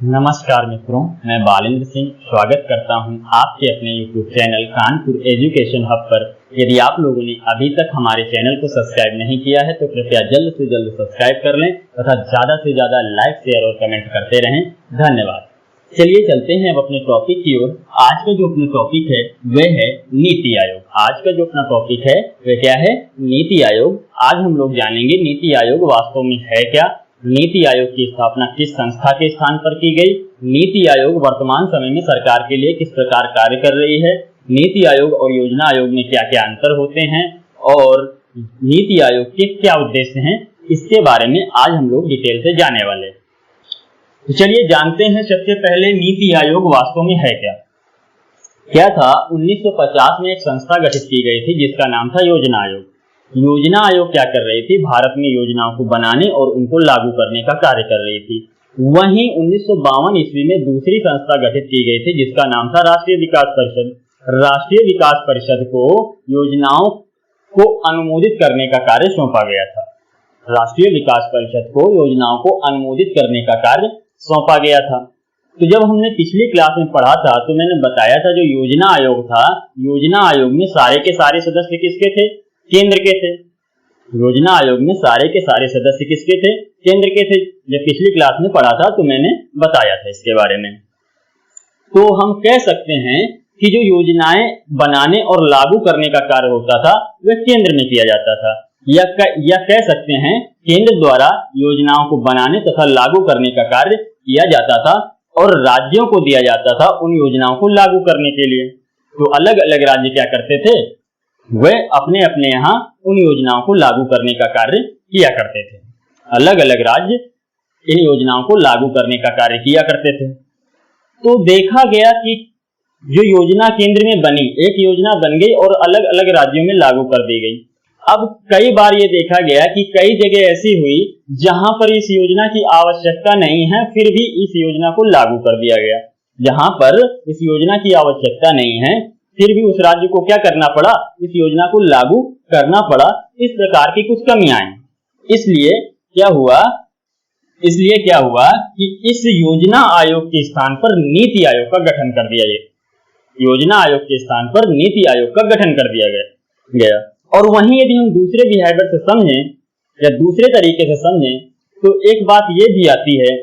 नमस्कार मित्रों, मैं बालेंद्र सिंह स्वागत करता हूं आपके अपने YouTube channel Kanpur education hub पर। यदि आप लोगों ने अभी तक हमारे चैनल को सब्सक्राइब नहीं किया है तो कृपया जल्द से जल्द सब्सक्राइब कर लें तथा ज़्यादा से ज़्यादा लाइक, शेयर और कमेंट करते रहें। धन्यवाद। चलिए चलते हैं अब अपने टॉपिक की ओर। आज का जो अपना टॉपिक है वह है नीति आयोग। आज का जो अपना टॉपिक है वह क्या है? नीति आयोग। आज हम लोग जानेंगे नीति आयोग वास्तव में है क्या, नीति आयोग की स्थापना किस संस्था के स्थान पर की गई, नीति आयोग वर्तमान समय में सरकार के लिए किस प्रकार कार्य कर रही है, नीति आयोग और योजना आयोग में क्या क्या अंतर होते हैं और नीति आयोग के क्या उद्देश्य हैं, इसके बारे में आज हम लोग डिटेल से जाने वाले हैं। तो चलिए जानते हैं सबसे पहले नीति आयोग वास्तव में है क्या। क्या था? 1950 में एक संस्था गठित की गई थी जिसका नाम था योजना आयोग। योजना आयोग क्या कर रही थी? भारत में योजनाओं को बनाने और उनको लागू करने का कार्य कर रही थी। वहीं 1952 ईस्वी में दूसरी संस्था गठित की गई थी जिसका नाम था राष्ट्रीय विकास परिषद। राष्ट्रीय विकास परिषद को योजनाओं को अनुमोदित करने का कार्य सौंपा गया था। राष्ट्रीय विकास परिषद को योजनाओं को अनुमोदित करने का कार्य सौंपा गया था। तो जब हमने पिछली क्लास में पढ़ा था तो मैंने बताया था जो योजना आयोग था, योजना आयोग में सारे के सारे सदस्य किसके थे? केंद्र के थे। योजना आयोग में सारे के सारे सदस्य किसके थे? केंद्र के थे। जब पिछली क्लास में पढ़ा था तो मैंने बताया था इसके बारे में। तो हम कह सकते हैं कि जो योजनाएं बनाने और लागू करने का कार्य होता था वह केंद्र में किया जाता था, या कह सकते हैं केंद्र द्वारा योजनाओं को बनाने तथा लागू करने का कार्य किया जाता था और राज्यों को दिया जाता था उन योजनाओं को लागू करने के लिए। तो अलग अलग राज्य क्या करते थे? वे अपने अपने यहाँ उन योजनाओं को लागू करने का कार्य किया करते थे। अलग अलग राज्य इन योजनाओं को लागू करने का कार्य किया करते थे। तो देखा गया कि जो योजना केंद्र में बनी, एक योजना बन गई और अलग अलग राज्यों में लागू कर दी गई। अब कई बार ये देखा गया कि कई जगह ऐसी हुई जहां पर इस योजना की आवश्यकता नहीं है फिर भी इस योजना को लागू कर दिया गया। जहां पर इस योजना की आवश्यकता नहीं है फिर भी उस राज्य को क्या करना पड़ा? इस योजना को लागू करना पड़ा। इस प्रकार की कुछ कमियां आई। इसलिए क्या हुआ कि इस योजना आयोग के स्थान पर नीति आयोग का गठन कर दिया गया। योजना आयोग के स्थान पर नीति आयोग का गठन कर दिया गया। और वहीं यदि हम दूसरे बिहेवियर से समझें या दूसरे तरीके से समझें तो एक बात ये भी आती है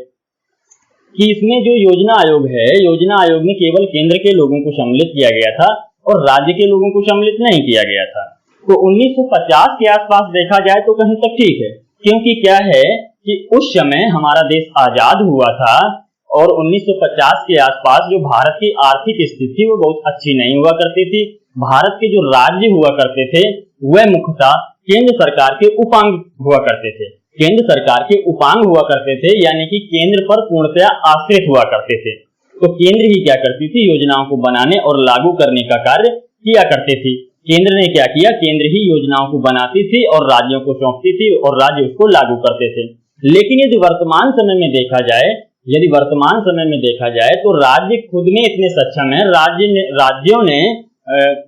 कि इसमें जो योजना आयोग है, योजना आयोग में केवल केंद्र के लोगों को सम्मिलित किया गया था और राज्य के लोगों को सम्मिलित नहीं किया गया था। तो 1950 के आसपास देखा जाए तो कहीं तक ठीक है, क्योंकि क्या है कि उस समय हमारा देश आजाद हुआ था और 1950 के आसपास जो भारत की आर्थिक स्थिति थी वो बहुत अच्छी नहीं हुआ करती थी। भारत के जो राज्य हुआ करते थे वह मुख्यतः केंद्र सरकार के उपांग हुआ करते थे। केंद्र सरकार के उपांग हुआ करते थे, यानी कि केंद्र पर पूर्णतया आश्रित हुआ करते थे। तो केंद्र ही क्या करती थी? योजनाओं को बनाने और लागू करने का कार्य किया करती थी। केंद्र ने क्या किया? केंद्र ही योजनाओं को बनाती थी और राज्यों को सौंपती थी और राज्य उसको लागू करते थे। लेकिन यदि वर्तमान समय में देखा जाए तो राज्य खुद में इतने सक्षम है, राज्यों ने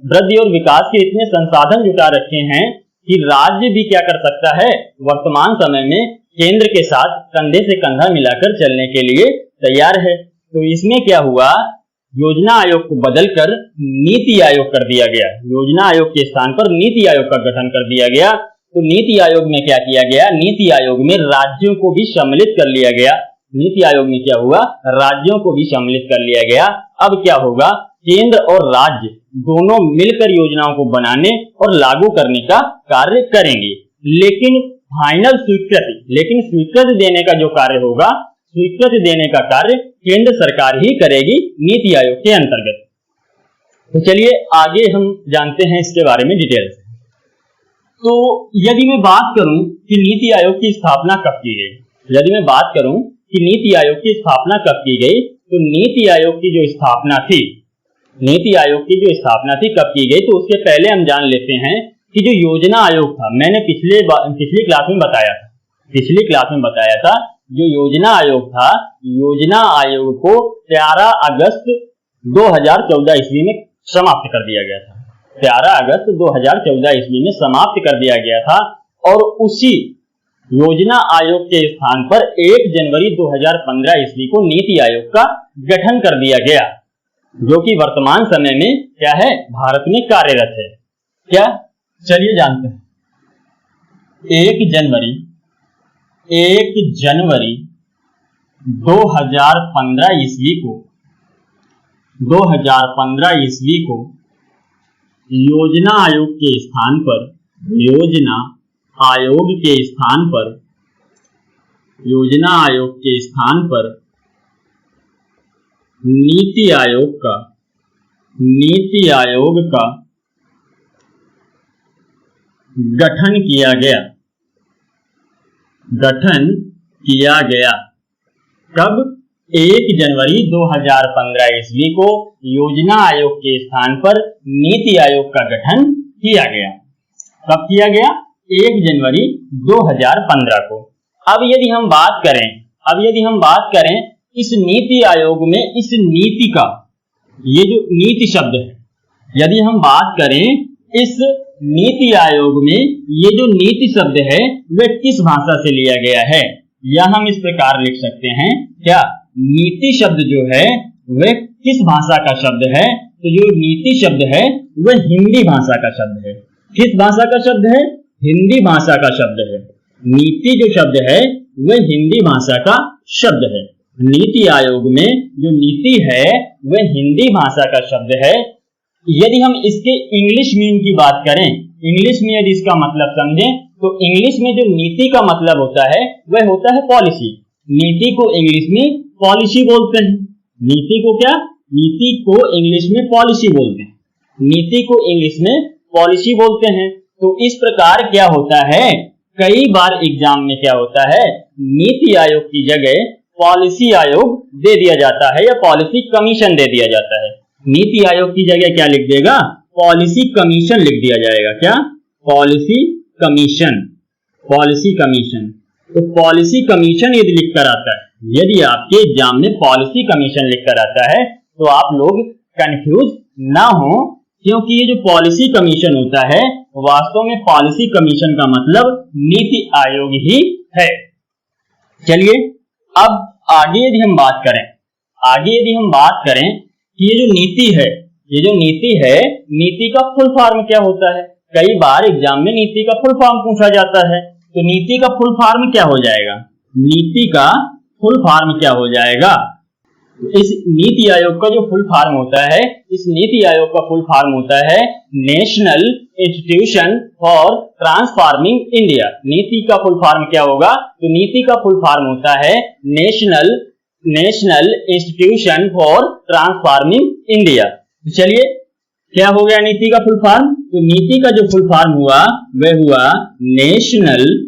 वृद्धि और विकास के इतने संसाधन जुटा रखे हैं कि राज्य भी क्या कर सकता है? वर्तमान समय में केंद्र के साथ कंधे से कंधा मिलाकर चलने के लिए तैयार है। तो इसमें क्या हुआ? योजना आयोग को बदलकर नीति आयोग कर दिया गया। योजना आयोग के स्थान पर नीति आयोग का गठन कर दिया गया। तो नीति आयोग में क्या किया गया? नीति आयोग में राज्यों को भी सम्मिलित कर लिया गया। नीति आयोग में क्या हुआ? राज्यों को भी सम्मिलित कर लिया गया। अब क्या होगा? केंद्र और राज्य दोनों मिलकर योजनाओं को बनाने और लागू करने का कार्य करेंगे। लेकिन स्वीकृति देने का जो कार्य होगा, स्वीकृति देने का कार्य केंद्र सरकार ही करेगी नीति आयोग के अंतर्गत। तो चलिए आगे हम जानते हैं इसके बारे में डिटेल से। तो यदि मैं बात करूं कि नीति आयोग की स्थापना कब की गई, तो नीति आयोग की जो स्थापना थी कब की गई, तो उसके पहले हम जान लेते हैं कि जो योजना आयोग था, मैंने पिछली क्लास में बताया था जो योजना आयोग था, योजना आयोग को 13 अगस्त 2014 ईस्वी में समाप्त कर दिया गया था। 13 अगस्त 2014 ईस्वी में समाप्त कर दिया गया था और उसी योजना आयोग के स्थान पर 1 जनवरी 2015 ईस्वी को नीति आयोग का गठन कर दिया गया, जो कि वर्तमान समय में क्या है, भारत में कार्यरत है। क्या, चलिए जानते हैं। 1 जनवरी 2015 ईस्वी को योजना आयोग के स्थान पर नीति आयोग का गठन किया गया। कब? 1 जनवरी 2015 ईस्वी को योजना आयोग के स्थान पर नीति आयोग का गठन किया गया। कब किया गया? 1 जनवरी 2015 को। अब यदि हम बात करें इस नीति आयोग में इस नीति का, ये जो नीति शब्द है, यदि हम बात करें इस नीति आयोग में ये जो नीति शब्द है वह किस भाषा से लिया गया है, या हम इस प्रकार लिख सकते हैं, क्या नीति शब्द जो है वह किस भाषा का शब्द है? तो जो नीति शब्द है वह हिंदी भाषा का शब्द है। किस भाषा का शब्द है? हिंदी भाषा का शब्द है। नीति जो शब्द है वह हिंदी भाषा का शब्द है। नीति आयोग में जो नीति है वह हिंदी भाषा का शब्द है। यदि हम इसके इंग्लिश मीन की बात करें, इंग्लिश में यदि इसका मतलब समझें, तो इंग्लिश में जो नीति का मतलब होता है वह होता है पॉलिसी। नीति को इंग्लिश में पॉलिसी बोलते हैं। नीति को क्या? नीति को इंग्लिश में पॉलिसी बोलते हैं। नीति को इंग्लिश में पॉलिसी बोलते हैं। तो इस प्रकार क्या होता है, कई बार एग्जाम में क्या होता है, नीति आयोग की जगह पॉलिसी आयोग दे दिया जाता है या पॉलिसी कमीशन दे दिया जाता है। नीति आयोग की जगह क्या लिख देगा? पॉलिसी कमीशन लिख दिया जाएगा। क्या? Policy commission. तो पॉलिसी कमीशन यदि लिखकर आता है, यदि आपके एग्जाम में पॉलिसी कमीशन लिखकर आता है तो आप लोग कंफ्यूज ना हो, क्योंकि ये जो पॉलिसी कमीशन होता है वास्तव में पॉलिसी कमीशन का मतलब नीति आयोग ही है। चलिए अब आगे यदि हम बात करें कि ये जो नीति है, नीति का फुल फॉर्म क्या होता है? कई बार एग्जाम में नीति का फुल फॉर्म पूछा जाता है। तो नीति का फुल फॉर्म क्या हो जाएगा? इस नीति आयोग का जो फुल फॉर्म होता है, इस नीति आयोग का फुल फॉर्म होता है national institution for transforming India. नीति का फुल फॉर्म क्या होगा? तो नीति का फुल फॉर्म होता है national institution for transforming India. चलिए क्या हो गया नीति का फुल फॉर्म? तो नीति का जो फुल फॉर्म हुआ वह हुआ national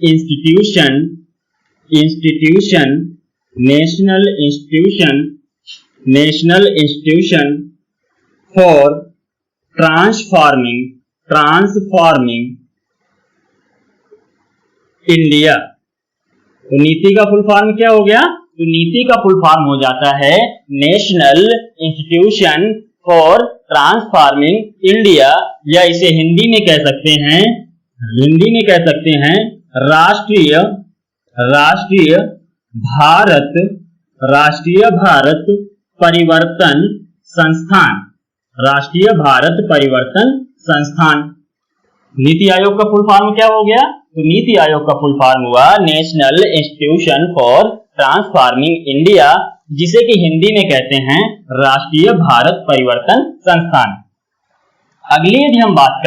institution for transforming India. तो नीति का फुल फॉर्म क्या हो गया? तो नीति का फुल फॉर्म हो जाता है national institution for transforming India, या इसे हिंदी में कह सकते हैं राष्ट्रीय भारत परिवर्तन संस्थान। नीति आयोग का फुल फॉर्म क्या हो गया? तो नीति आयोग का फुल फॉर्म हुआ national institution for transforming India, जिसे कि हिंदी में कहते हैं राष्ट्रीय भारत परिवर्तन संस्थान। अगली यदि हम बात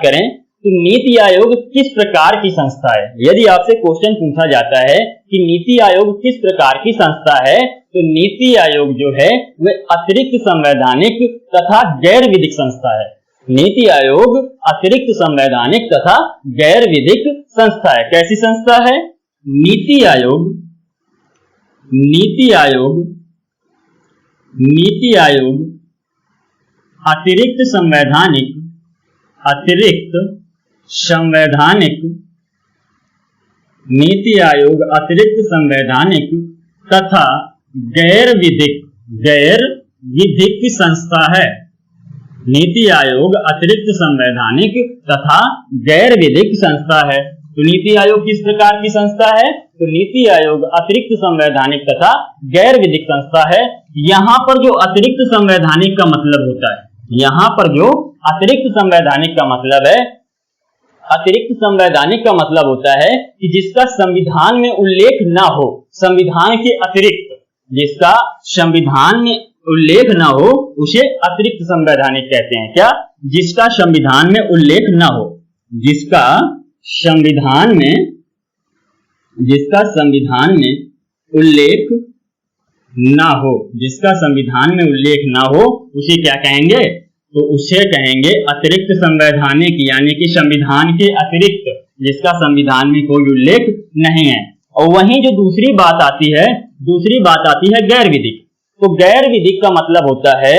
करें तो नीति आयोग किस प्रकार की संस्था है? यदि आपसे क्वेश्चन पूछा जाता है कि नीति आयोग किस प्रकार की संस्था है, तो नीति आयोग जो है वह अतिरिक्त संवैधानिक तथा गैर विधिक संस्था है। नीति आयोग अतिरिक्त संवैधानिक तथा गैर विधिक संस्था है। कैसी संस्था है? नीति आयोग अतिरिक्त संवैधानिक तथा गैर विधिक संस्था है। नीति आयोग अतिरिक्त संवैधानिक तथा गैर विधिक संस्था है। तो नीति आयोग किस प्रकार की संस्था है? तो नीति आयोग अतिरिक्त संवैधानिक तथा गैर विधिक संस्था है। यहाँ पर जो अतिरिक्त संवैधानिक का मतलब होता है, यहाँ पर जो अतिरिक्त संवैधानिक का मतलब है, अतिरिक्त संवैधानिक का मतलब होता है कि जिसका संविधान में उल्लेख ना हो, संविधान के अतिरिक्त, जिसका संविधान में उल्लेख ना हो उसे अतिरिक्त संवैधानिक कहते हैं। क्या? जिसका संविधान में उल्लेख ना हो, जिसका संविधान में उल्लेख ना हो, जिसका संविधान में उल्लेख ना हो उसे क्या कहेंगे? तो उसे कहेंगे अतिरिक्त संवैधानिक, यानी कि संविधान के अतिरिक्त, जिसका संविधान में कोई उल्लेख नहीं है। और वहीं जो दूसरी बात आती है गैर विधिक। तो गैर विधिक का मतलब होता है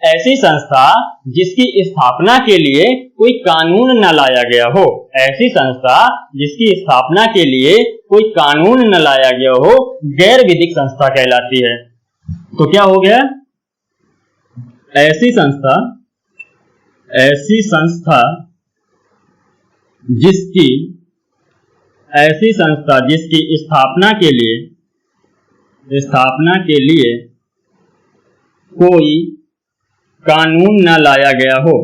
ऐसी संस्था जिसकी स्थापना के लिए कोई कानून न लाया गया हो, ऐसी संस्था जिसकी स्थापना के लिए कोई कानून न लाया गया हो, गैर विधिक संस्था कहलाती है। तो क्या हो गया? ऐसी संस्था जिसकी स्थापना के लिए कोई कानून न लाया गया हो,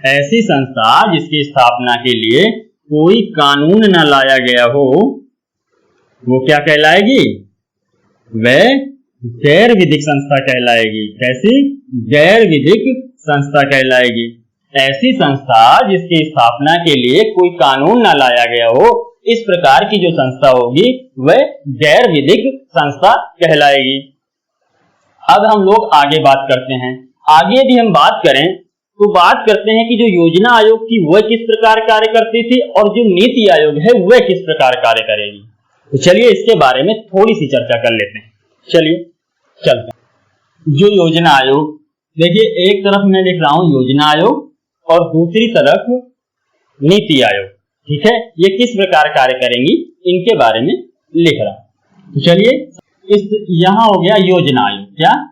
ऐसी संस्था जिसकी स्थापना के लिए कोई कानून न लाया गया हो, वो क्या कहलाएगी? वह गैर विधिक संस्था कहलाएगी। कैसी? गैर विधिक संस्था कहलाएगी। ऐसी संस्था जिसकी स्थापना के लिए कोई कानून न लाया गया हो, इस प्रकार की जो संस्था होगी वह गैर विधिक संस्था कहलाएगी। अब हम लोग आगे बात करते हैं। आगे यदि हम बात करें तो बात करते हैं कि जो योजना आयोग की वह किस प्रकार कार्य करती थी और जो नीति आयोग है वह किस प्रकार कार्य करेगी। तो चलिए इसके बारे में थोड़ी सी चर्चा कर लेते हैं। चलिए चलते हैं। जो योजना आयोग, देखिए एक तरफ मैं लिख रहा हूं योजना आयोग और दूसरी तरफ नीति आयोग, ठीक है। ये किस प्रकार कार्य करेंगी इनके बारे में लिख रहा हूं। तो चलिए इस यहां हो गया योजना आयोग। क्या?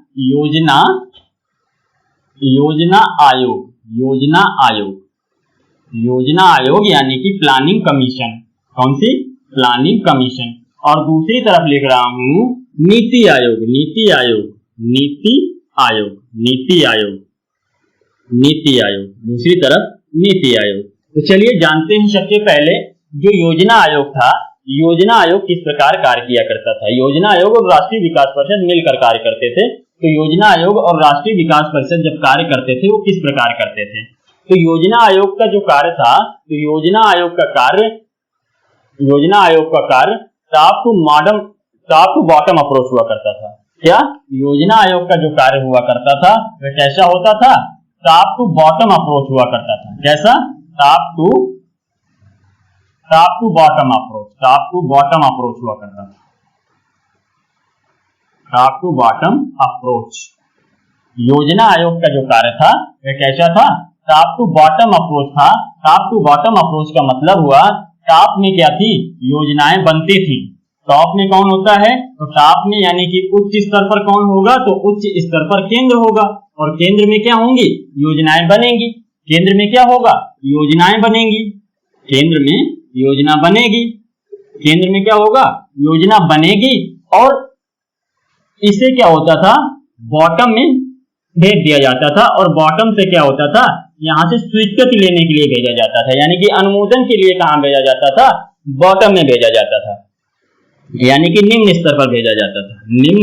योजना आयोग यानी कि प्लानिंग कमीशन। कौन सी? Planning commission. और दूसरी तरफ लिख रहा हूं नीति आयोग। दूसरी तरफ नीति आयोग। तो चलिए जानते हैं सबसे पहले जो योजना आयोग था, योजना आयोग किस प्रकार कार्य किया करता था। योजना आयोग और राष्ट्रीय विकास परिषद मिलकर कार्य करते थे। तो योजना आयोग और राष्ट्रीय विकास परिषद जब कार्य करते थे वो किस प्रकार करते थे? तो योजना आयोग का जो कार्य था, तो योजना आयोग का कार्य टॉप टू बॉटम अप्रोच हुआ करता था। क्या? योजना आयोग का जो कार्य हुआ करता था वह कैसा होता था? टॉप टू बॉटम अप्रोच हुआ करता था। कैसा? टॉप टू बॉटम अप्रोच हुआ करता था। Top to bottom approach. योजना आयोग का जो कार्य था वह कैसा था? टॉप टू बॉटम अप्रोच था। टॉप टू बॉटम अप्रोच का मतलब हुआ टॉप में क्या थी? योजनाएं बनती थी। टॉप में कौन होता है? तो टॉप में यानी कि उच्च स्तर पर कौन होगा? तो उच्च स्तर पर केंद्र होगा और केंद्र में क्या होंगी? योजनाएं बनेंगी। केंद्र में क्या होगा? योजनाएं बनेंगी। केंद्र में योजना बनेगी। केंद्र में क्या होगा? योजना बनेगी। और इसे क्या होता था? बॉटम में भेज दिया जाता था। और बॉटम से क्या होता था? यहाँ से स्वीकृति लेने के लिए भेजा जाता था, यानी कि अनुमोदन के लिए कहाँ भेजा जाता था? बॉटम में भेजा जाता था, यानी कि निम्न स्तर पर भेजा जाता था। निम्न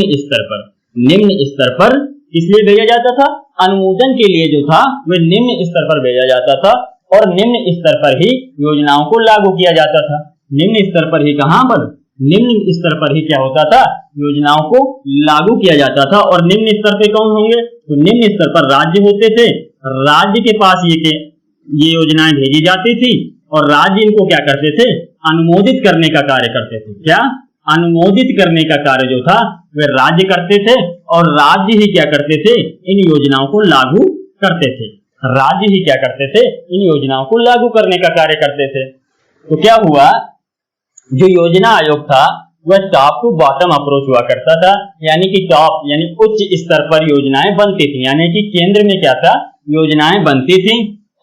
स्तर पर इसलिए भेजा जाता था, अनुमोदन के लिए जो था वह निम्न स्तर पर भेजा जाता था और निम्न स्तर पर ही योजनाओं को लागू किया जाता था। निम्न स्तर पर ही कहां पर? निम्न स्तर पर ही क्या होता था? योजनाओं को लागू किया जाता था। और निम्न स्तर पे कौन होंगे? तो निम्न स्तर पर राज्य होते थे। राज्य के पास ये योजनाएं भेजी जाती थी और राज्य इनको क्या करते थे? अनुमोदित करने का कार्य करते थे। क्या? अनुमोदित करने का कार्य जो था वह राज्य करते थे और राज्य ही क्या करते थे? इन योजनाओं को लागू करते थे। राज्य ही क्या करते थे? इन योजनाओं को लागू करने का कार्य करते थे। तो क्या हुआ? जो योजना आयोग था वह टॉप टू बॉटम अप्रोच हुआ करता था, यानी कि टॉप यानी उच्च स्तर पर योजनाएं बनती थी, यानी कि केंद्र में क्या था, योजनाएं बनती थी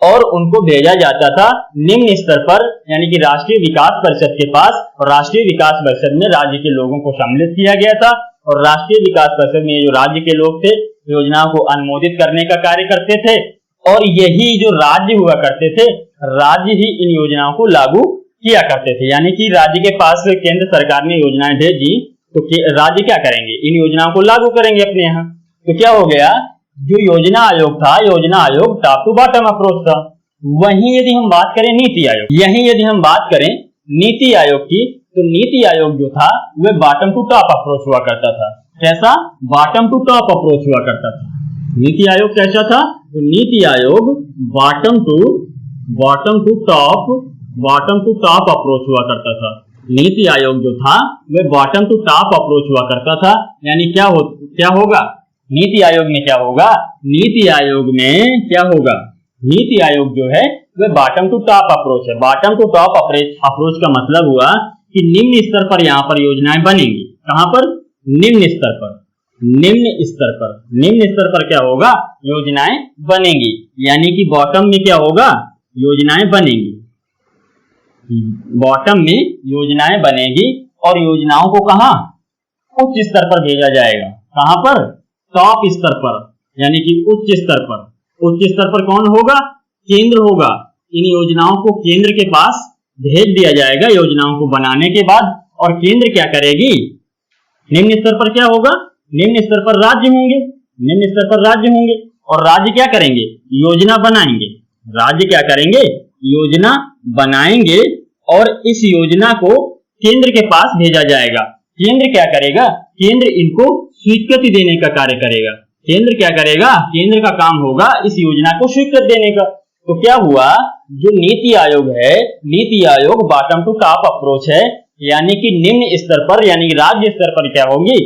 और उनको भेजा जाता था निम्न स्तर पर, यानी कि राष्ट्रीय विकास परिषद के पास, और राष्ट्रीय विकास परिषद में राज्य के लोगों को सम्मिलित किया गया था और राष्ट्रीय विकास परिषद में जो राज्य के लोग थे योजनाओं को अनुमोदित करने का कार्य करते थे और यही जो राज्य हुआ करते थे, राज्य ही इन योजनाओं को लागू किया करते थे। यानी कि राज्य के पास केंद्र सरकार ने योजनाएं भेजी तो राज्य क्या करेंगे, इन योजनाओं को लागू करेंगे अपने यहाँ। तो क्या हो गया, जो योजना आयोग था, योजना आयोग टॉप टू बॉटम अप्रोच था। वहीं यदि हम बात करें नीति आयोग, यहीं यदि हम बात करें नीति आयोग की, तो नीति आयोग जो था वह बॉटम टू टॉप अप्रोच हुआ करता था। कैसा, बॉटम टू टॉप अप्रोच हुआ करता था। नीति आयोग कैसा था, तो NITI Aayog bottom to top approach हुआ करता था। नीति आयोग जो था वह बॉटम टू टॉप अप्रोच हुआ करता था। यानी क्या होगा, नीति आयोग में क्या होगा, नीति आयोग में क्या होगा, नीति आयोग जो है वह बॉटम टू टॉप अप्रोच है। बॉटम टू टॉप अप्रोच का मतलब हुआ कि निम्न स्तर पर यहाँ पर योजनाएं बनेंगी। कहां पर, निम्न स्तर पर, निम्न स्तर पर क्या होगा, योजनाएं बनेंगी। यानी कि बॉटम में क्या होगा, योजनाएं बनेंगी, बॉटम में योजनाएं बनेगी और योजनाओं को कहां, उच्च स्तर पर भेजा जाएगा। कहां पर, टॉप स्तर पर, यानी कि उच्च स्तर पर। उच्च स्तर पर कौन होगा, केंद्र होगा। इन योजनाओं को केंद्र के पास भेज दिया जाएगा योजनाओं को बनाने के बाद, और केंद्र क्या करेगी, निम्न स्तर पर क्या होगा, निम्न स्तर पर राज्य होंगे, निम्न स्तर पर राज्य होंगे और राज्य क्या करेंगे, योजना बनाएंगे। राज्य क्या करेंगे, योजना बनाएंगे और इस योजना को केंद्र के पास भेजा जाएगा। केंद्र क्या करेगा, केंद्र इनको स्वीकृति देने का कार्य करेगा। केंद्र क्या करेगा, केंद्र का काम होगा इस योजना को स्वीकृति देने का। तो क्या हुआ, जो नीति आयोग है, NITI Aayog bottom to top approach है, यानी कि निम्न स्तर पर, यानी कि राज्य स्तर पर क्या होंगी,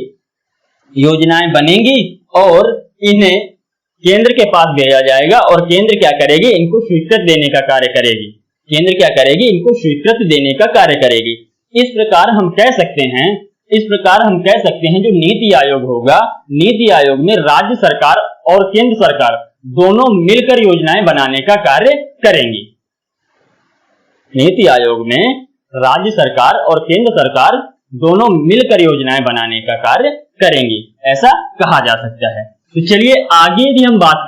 योजनाएं बनेंगी और इन्हें केंद्र के पास भेजा जाएगा और केंद्र क्या करेगी, इनको स्वीकृति देने का कार्य करेगी। केंद्र क्या करेगी, इनको स्वीकृति देने का कार्य करेगी। इस प्रकार हम कह सकते हैं जो नीति आयोग होगा, नीति आयोग में राज्य सरकार और केंद्र सरकार दोनों मिलकर योजनाएं बनाने का कार्य करेंगी। नीति आयोग में राज्य सरकार और केंद्र सरकार दोनों मिलकर योजनाएं बनाने का कार्य करेंगी, ऐसा कहा जा सकता है। तो चलिए आगे यदि हम बात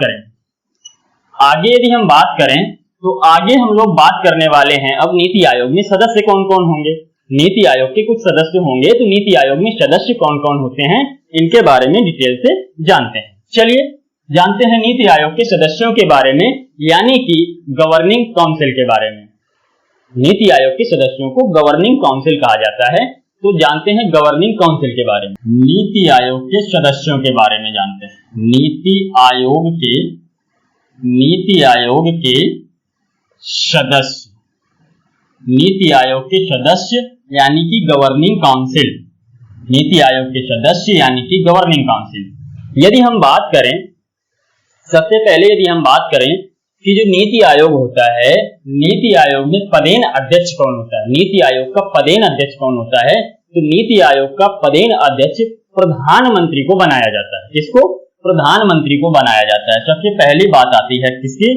करें तो आगे हम लोग बात करने वाले हैं अब नीति आयोग में सदस्य कौन कौन होंगे। नीति आयोग के कुछ सदस्य होंगे, तो नीति आयोग में सदस्य कौन कौन होते हैं इनके बारे में डिटेल से जानते हैं। चलिए जानते हैं नीति आयोग के सदस्यों के बारे में, यानी कि गवर्निंग काउंसिल के बारे में। नीति आयोग के सदस्यों को गवर्निंग काउंसिल कहा जाता है, तो जानते हैं गवर्निंग काउंसिल के बारे में। नीति आयोग के सदस्यों के बारे में जानते हैं। नीति आयोग के सदस्य यानी कि गवर्निंग काउंसिल। नीति आयोग के सदस्य यानी कि गवर्निंग काउंसिल। यदि हम बात करें, सबसे पहले यदि हम बात करें कि जो नीति आयोग होता है, नीति आयोग में पदेन अध्यक्ष कौन होता है, नीति आयोग का पदेन अध्यक्ष कौन होता है, तो नीति आयोग का पदेन अध्यक्ष प्रधानमंत्री को बनाया जाता है। किसको, प्रधानमंत्री को बनाया जाता है। सबसे पहली बात आती है किसकी,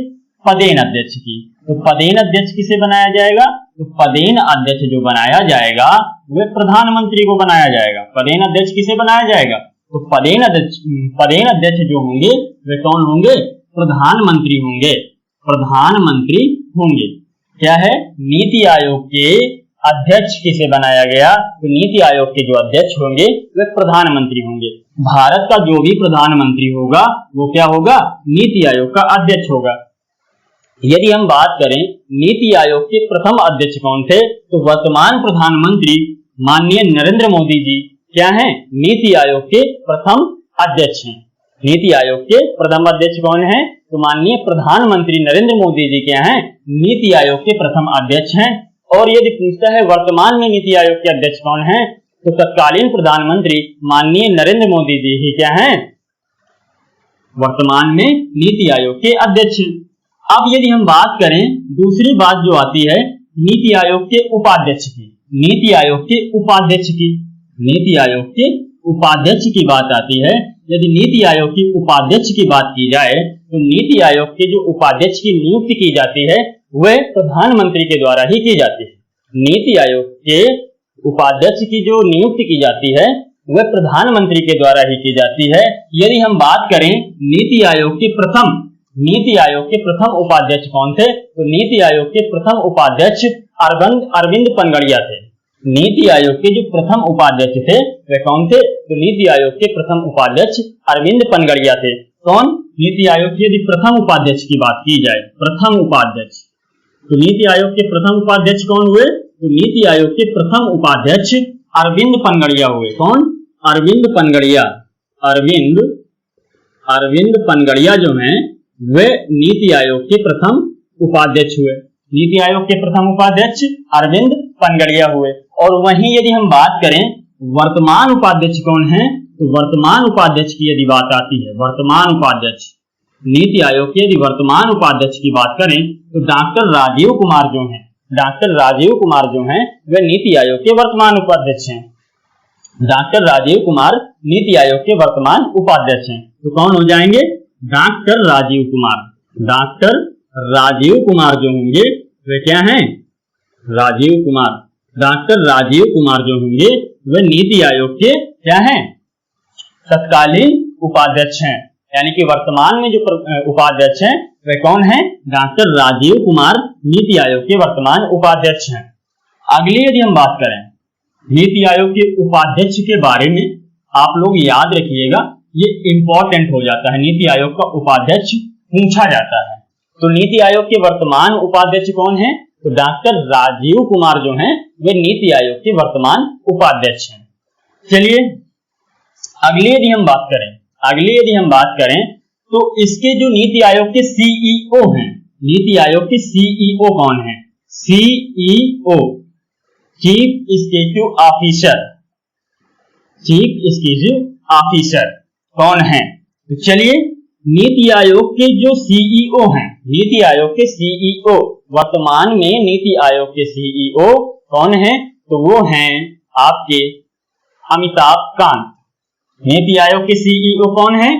पदेन अध्यक्ष की। तो पदेन अध्यक्ष किसे बनाया जाएगा, तो पदेन अध्यक्ष जो बनाया जाएगा वह प्रधानमंत्री को बनाया जाएगा। पदेन अध्यक्ष किसे बनाया जाएगा, तो पदेन अध्यक्ष जो होंगे वे कौन होंगे, प्रधानमंत्री होंगे। प्रधानमंत्री होंगे। क्या है, नीति आयोग के अध्यक्ष किसे बनाया गया, तो नीति आयोग के जो अध्यक्ष होंगे वे प्रधानमंत्री होंगे। भारत का जो भी प्रधानमंत्री होगा वो क्या होगा, नीति आयोग का अध्यक्ष होगा। यदि हम बात करें नीति आयोग के प्रथम अध्यक्ष कौन थे, तो वर्तमान प्रधानमंत्री माननीय नरेंद्र मोदी जी क्या हैं, नीति आयोग के प्रथम अध्यक्ष हैं। नीति आयोग के प्रथम अध्यक्ष कौन है, तो माननीय प्रधानमंत्री नरेंद्र मोदी जी क्या हैं, नीति आयोग के प्रथम अध्यक्ष हैं। और यदि पूछता है वर्तमान में नीति आयोग के अध्यक्ष कौन है, तो तत्कालीन प्रधानमंत्री माननीय नरेंद्र मोदी जी ही क्या हैं, वर्तमान में नीति आयोग के अध्यक्ष। अब यदि हम बात करें, दूसरी बात जो आती है नीति आयोग के उपाध्यक्ष की, नीति आयोग के उपाध्यक्ष की। नीति आयोग के उपाध्यक्ष की बात आती है, यदि नीति आयोग की उपाध्यक्ष की बात की जाए तो नीति आयोग के जो उपाध्यक्ष की नियुक्ति की जाती है वह प्रधानमंत्री के द्वारा ही की जाती है। नीति आयोग के उपाध्यक्ष की जो नियुक्ति की जाती है वह प्रधानमंत्री के द्वारा ही की जाती है। यदि हम बात करें नीति आयोग के प्रथम उपाध्यक्ष कौन थे, तो नीति आयोग के प्रथम उपाध्यक्ष अरविंद पनगड़िया थे। नीति आयोग के जो प्रथम उपाध्यक्ष थे वे कौन थे, तो नीति आयोग के प्रथम उपाध्यक्ष अरविंद पनगड़िया थे। कौन? नीति आयोग के यदि प्रथम उपाध्यक्ष की बात की जाए, प्रथम उपाध्यक्ष, तो नीति आयोग के प्रथम उपाध्यक्ष कौन हुए, तो नीति आयोग के प्रथम उपाध्यक्ष अरविंद पनगड़िया हुए। कौन? अरविंद पनगड़िया। अरविंद पनगड़िया जो हैं वे नीति आयोग के प्रथम उपाध्यक्ष हुए। नीति आयोग के प्रथम उपाध्यक्ष अरविंद पनगड़िया हुए। और वहीं यदि हम बात करें वर्तमान उपाध्यक्ष कौन है, तो वर्तमान उपाध्यक्ष की यदि बात आती है, वर्तमान उपाध्यक्ष नीति आयोग के यदि वर्तमान उपाध्यक्ष की बात करें तो डॉक्टर राजीव कुमार जो हैं, डॉक्टर राजीव कुमार जो हैं वे नीति आयोग के वर्तमान उपाध्यक्ष हैं। डॉक्टर राजीव कुमार नीति आयोग के वर्तमान उपाध्यक्ष हैं। तो कौन हो जाएंगे? डॉक्टर राजीव कुमार। डॉक्टर राजीव कुमार जो होंगे वे क्या हैं? राजीव कुमार। डॉक्टर राजीव कुमार जो होंगे वे नीति आयोग के क्या हैं? तत्कालीन उपाध्यक्ष हैं। यानी कि वर्तमान में जो उपाध्यक्ष हैं वे कौन हैं? डॉक्टर राजीव कुमार नीति आयोग के वर्तमान उपाध्यक्ष हैं। अगली यदि हम बात करें नीति आयोग के उपाध्यक्ष के बारे में, आप लोग याद रखिएगा, ये इंपॉर्टेंट हो जाता है। नीति आयोग का उपाध्यक्ष पूछा जाता है। तो नीति आयोग के वर्तमान उपाध्यक्ष कौन है? तो डॉक्टर राजीव कुमार जो हैं वे नीति आयोग के वर्तमान उपाध्यक्ष हैं। चलिए अगली यदि हम बात करें तो इसके जो नीति आयोग के सीईओ हैं, नीति आयोग के सीईओ कौन है? CEO chief executive officer. Chief executive officer कौन है? तो चलिए नीति आयोग के जो सीईओ हैं, नीति आयोग के सीईओ, वर्तमान में नीति आयोग के सीईओ कौन है? तो वो हैं आपके अमिताभ कांत। नीति आयोग के सीईओ कौन है?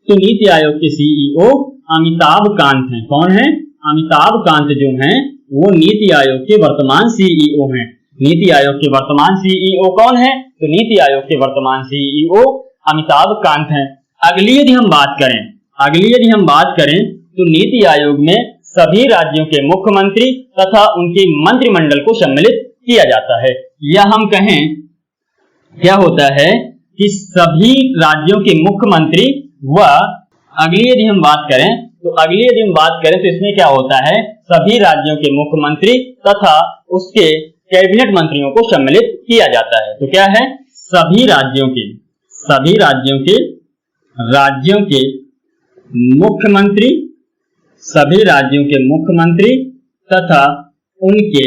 तो नीति आयोग के सीईओ अमिताभ कांत हैं। कौन है? अमिताभ कांत जो हैं वो नीति आयोग के वर्तमान सीईओ हैं। नीति आयोग के वर्तमान सीईओ कौन है? तो नीति आयोग के वर्तमान सीईओ अमिताभ कांत हैं। अगली यदि हम बात करें तो नीति आयोग में सभी राज्यों के मुख्यमंत्री तथा उनके मंत्रिमंडल को सम्मिलित किया जाता है। या हम कहें क्या होता है कि सभी राज्यों के मुख्यमंत्री व अगली यदि हम बात करें तो इसमें क्या होता है? सभी राज्यों के मुख्यमंत्री तथा उसके कैबिनेट मंत्रियों को सम्मिलित किया जाता है। तो क्या है? सभी राज्यों के मुख्यमंत्री, सभी राज्यों के मुख्यमंत्री तथा उनके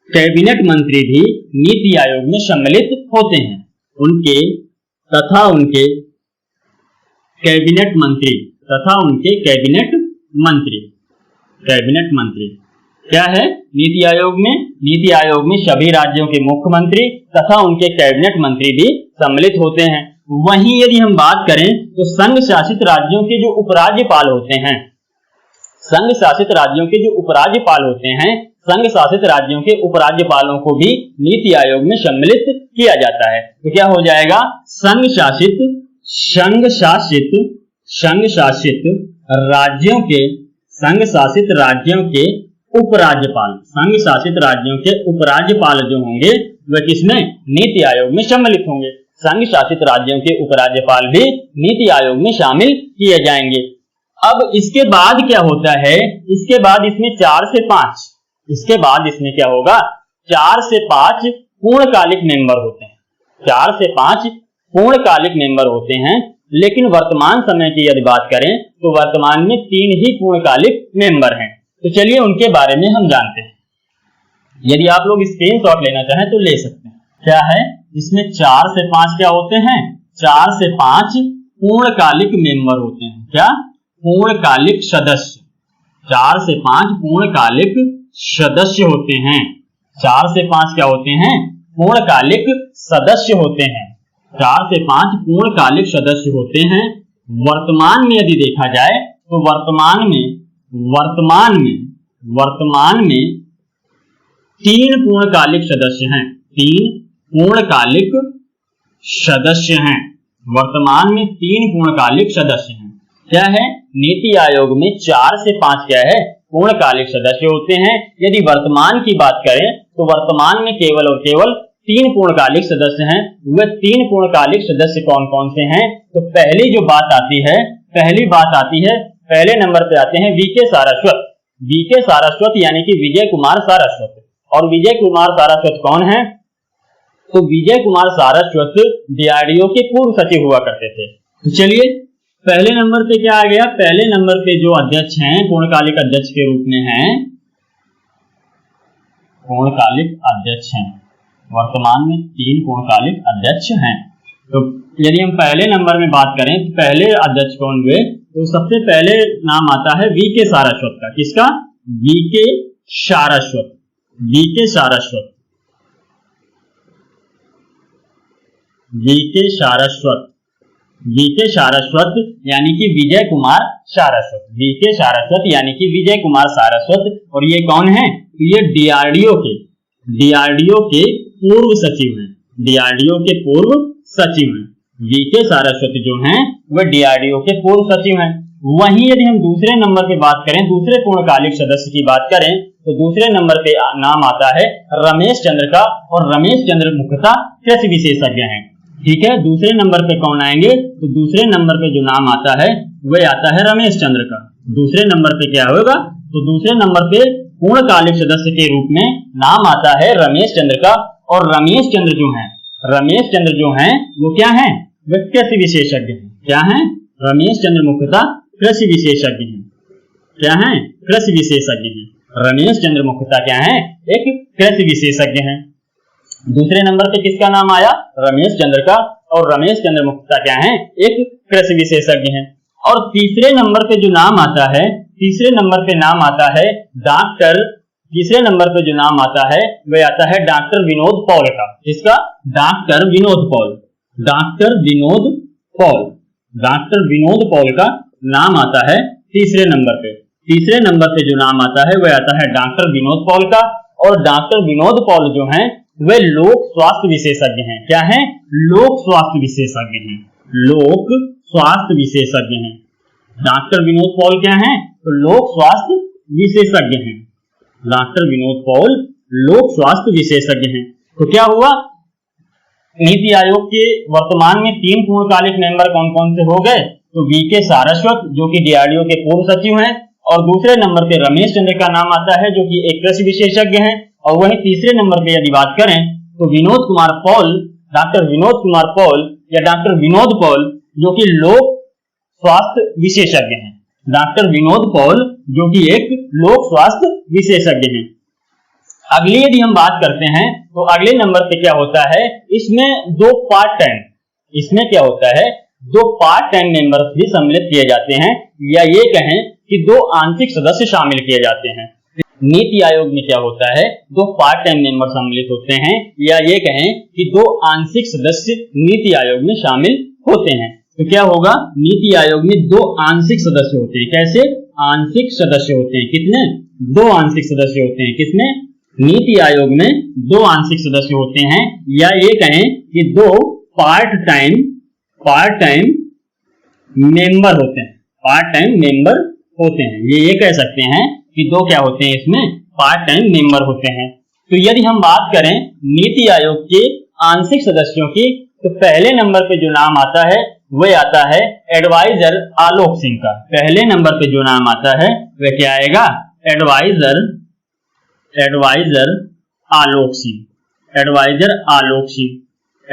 कैबिनेट मंत्री भी नीति आयोग में सम्मिलित होते हैं। उनके कैबिनेट मंत्री क्या है? नीति आयोग में सभी राज्यों के मुख्यमंत्री तथा उनके कैबिनेट मंत्री भी सम्मिलित होते हैं। वहीं यदि हम बात करें तो संघ शासित राज्यों के जो उपराज्यपाल होते हैं, संघ शासित राज्यों के उपराज्यपालों को भी नीति आयोग में सम्मिलित किया जाता है। तो क्या हो जाएगा? संघ शासित राज्यों के उपराज्यपाल जो होंगे वे किसमें? नीति आयोग में सम्मिलित होंगे। संघ शासित राज्यों के उपराज्यपाल भी नीति आयोग में शामिल किए जाएंगे। अब इसके बाद क्या होता है? इसके बाद इसमें 4 से 5 क्या होगा? 4 से 5 पूर्णकालिक मेंबर होते हैं। 4 से 5 पूर्णकालिक मेंबर होते हैं। लेकिन वर्तमान समय की यदि बात करें तो वर्तमान में 3 ही पूर्णकालिक मेंबर हैं। तो चलिए उनके बारे में हम जानते हैं। यदि आप लोग स्क्रीनशॉट लेना चाहें तो ले सकते हैं। क्या है? इसमें 4 से 5 क्या होते हैं? 4 से 5 पूर्णकालिक मेंबर होते हैं। क्या? पूर्णकालिक सदस्य। 4 से 5 पूर्णकालिक सदस्य होते हैं। 4 से 5 क्या होते हैं? पूर्णकालिक सदस्य होते हैं। 4 से 5 पूर्णकालिक सदस्य होते हैं। वर्तमान में यदि देखा जाए तो वर्तमान में 3 पूर्णकालिक सदस्य हैं। 3 पूर्णकालिक सदस्य हैं। वर्तमान में 3 पूर्णकालिक सदस्य हैं। क्या है? नीति आयोग में 4 से 5 क्या है? पूर्णकालिक सदस्य होते हैं। यदि वर्तमान की बात करें तो वर्तमान में केवल और केवल 3 पूर्णकालिक सदस्य हैं। वे 3 पूर्णकालिक सदस्य कौन कौन से हैं? तो पहली बात आती है, पहले नंबर पे आते हैं वीके सारस्वत। वीके सारस्वत यानी कि विजय कुमार सारस्वत। और विजय कुमार सारस्वत कौन है? तो विजय कुमार सारस्वत डीआरडीओ के पूर्व सचिव हुआ करते थे। तो चलिए पहले नंबर पे क्या आ गया? पहले नंबर पे जो अध्यक्ष हैं, पूर्णकालिक अध्यक्ष के रूप में हैं, पूर्णकालिक अध्यक्ष हैं। वर्तमान में 3 पूर्णकालिक अध्यक्ष हैं। तो यदि हम पहले नंबर में बात करें तो पहले अध्यक्ष कौन हुए? तो सबसे पहले नाम आता है वीके सारस्वत का। किसका? वीके सारस्वत। वीके सारस्वत, वीके सारस्वत, वीके सारस्वत यानी कि विजय कुमार सारस्वत। वीके सारस्वत यानी कि विजय कुमार सारस्वत। और ये कौन है? तो ये डीआरडीओ के पूर्व सचिव हैं। डीआरडीओ के पूर्व सचिव हैं। वीके सारस्वत जो हैं वे डीआरडीओ के पूर्व सचिव हैं। वहीं यदि हम दूसरे नंबर पे बात करें, दूसरे पूर्णकालिक सदस्य की बात करें तो दूसरे नंबर पे नाम आता है रमेश चंद्र का। और रमेश चंद्र मुख्यतः कृषि विशेषज्ञ हैं। ठीक है, दूसरे नंबर पे कौन आएंगे? तो दूसरे नंबर पे जो नाम आता है वह आता है रमेश चंद्र का। दूसरे नंबर पे क्या होगा? तो दूसरे नंबर पे पूर्णकालिक सदस्य के रूप में नाम आता है रमेश चंद्र का। और रमेश चंद्र जो हैं वो क्या हैं? वे कृषि विशेषज्ञ हैं। क्या हैं? रमेश चंद्र मुख्यतः कृषि विशेषज्ञ हैं। क्या हैं? कृषि विशेषज्ञ हैं। रमेश चंद्र मुख्यतः क्या हैं? एक कृषि विशेषज्ञ हैं। दूसरे नंबर पे किसका नाम आया? रमेश चंद्र का। और रमेश चंद्र मुख्यतः क्या हैं? एक कृषि विशेषज्ञ हैं। और तीसरे नंबर पे जो नाम आता है, तीसरे नंबर पे नाम आता है डॉक्टर, तीसरे नंबर पे जो नाम आता है वह आता है डॉक्टर विनोद पॉल का। किसका? Doctor Vinod Paul. Doctor Vinod Paul, doctor Vinod Paul का नाम आता है तीसरे नंबर पे। तीसरे नंबर पे जो नाम आता है वह आता है डॉक्टर विनोद पॉल का। और डॉक्टर विनोद पॉल जो हैं वे लोक स्वास्थ्य विशेषज्ञ हैं। क्या हैं? लोक स्वास्थ्य विशेषज्ञ हैं। लोक स्वास्थ्य विशेषज्ञ हैं। डॉक्टर विनोद पॉल क्या हैं? तो लोक स्वास्थ्य विशेषज्ञ हैं। डॉक्टर विनोद पॉल लोक स्वास्थ्य विशेषज्ञ हैं। तो क्या हुआ? नीति आयोग के वर्तमान में 3 पूर्णकालिक मेंबर कौन कौन से हो गए? तो वीके सारस्वत जो कि डीआरडीओ के पूर्व सचिव हैं। और दूसरे नंबर पे रमेश चंद्र का नाम आता है जो कि एक कृषि विशेषज्ञ हैं। और वहीं तीसरे नंबर पे यदि बात करें तो विनोद कुमार पॉल, डॉक्टर विनोद कुमार पॉल या डॉक्टर विनोद पॉल जो कि लोक स्वास्थ्य विशेषज्ञ हैं। डॉक्टर विनोद पॉल जो कि एक लोक स्वास्थ्य विशेषज्ञ हैं। अगली यदि हम बात करते हैं तो अगले नंबर पे क्या होता है? इसमें 2 पार्ट टाइम, इसमें क्या होता है? 2 पार्ट टाइम मेंबर्स भी सम्मिलित किए जाते हैं, या ये कहें कि 2 आंशिक सदस्य शामिल किए जाते हैं। नीति आयोग में क्या होता है? 2 पार्ट टाइम मेंबर सम्मिलित होते हैं, या ये कहें कि 2 आंशिक सदस्य नीति आयोग में शामिल होते हैं। तो क्या होगा? नीति आयोग में 2 आंशिक सदस्य होते हैं। कैसे? आंशिक सदस्य होते हैं। कितने? 2 आंशिक सदस्य होते हैं। किसमें? नीति आयोग में 2 आंशिक सदस्य होते हैं, या ये कहें कि 2 पार्ट टाइम मेंबर होते हैं। पार्ट टाइम मेंबर होते हैं। ये कह सकते हैं कि 2 क्या होते हैं? इसमें पार्ट टाइम मेंबर होते हैं। तो यदि हम बात करें नीति आयोग के आंशिक सदस्यों की तो पहले नंबर पे जो नाम आता है वह आता है एडवाइजर आलोक सिंह का। पहले नंबर पे जो नाम आता है वह क्या आएगा? Adviser Alok Singh. Adviser Alok Singh.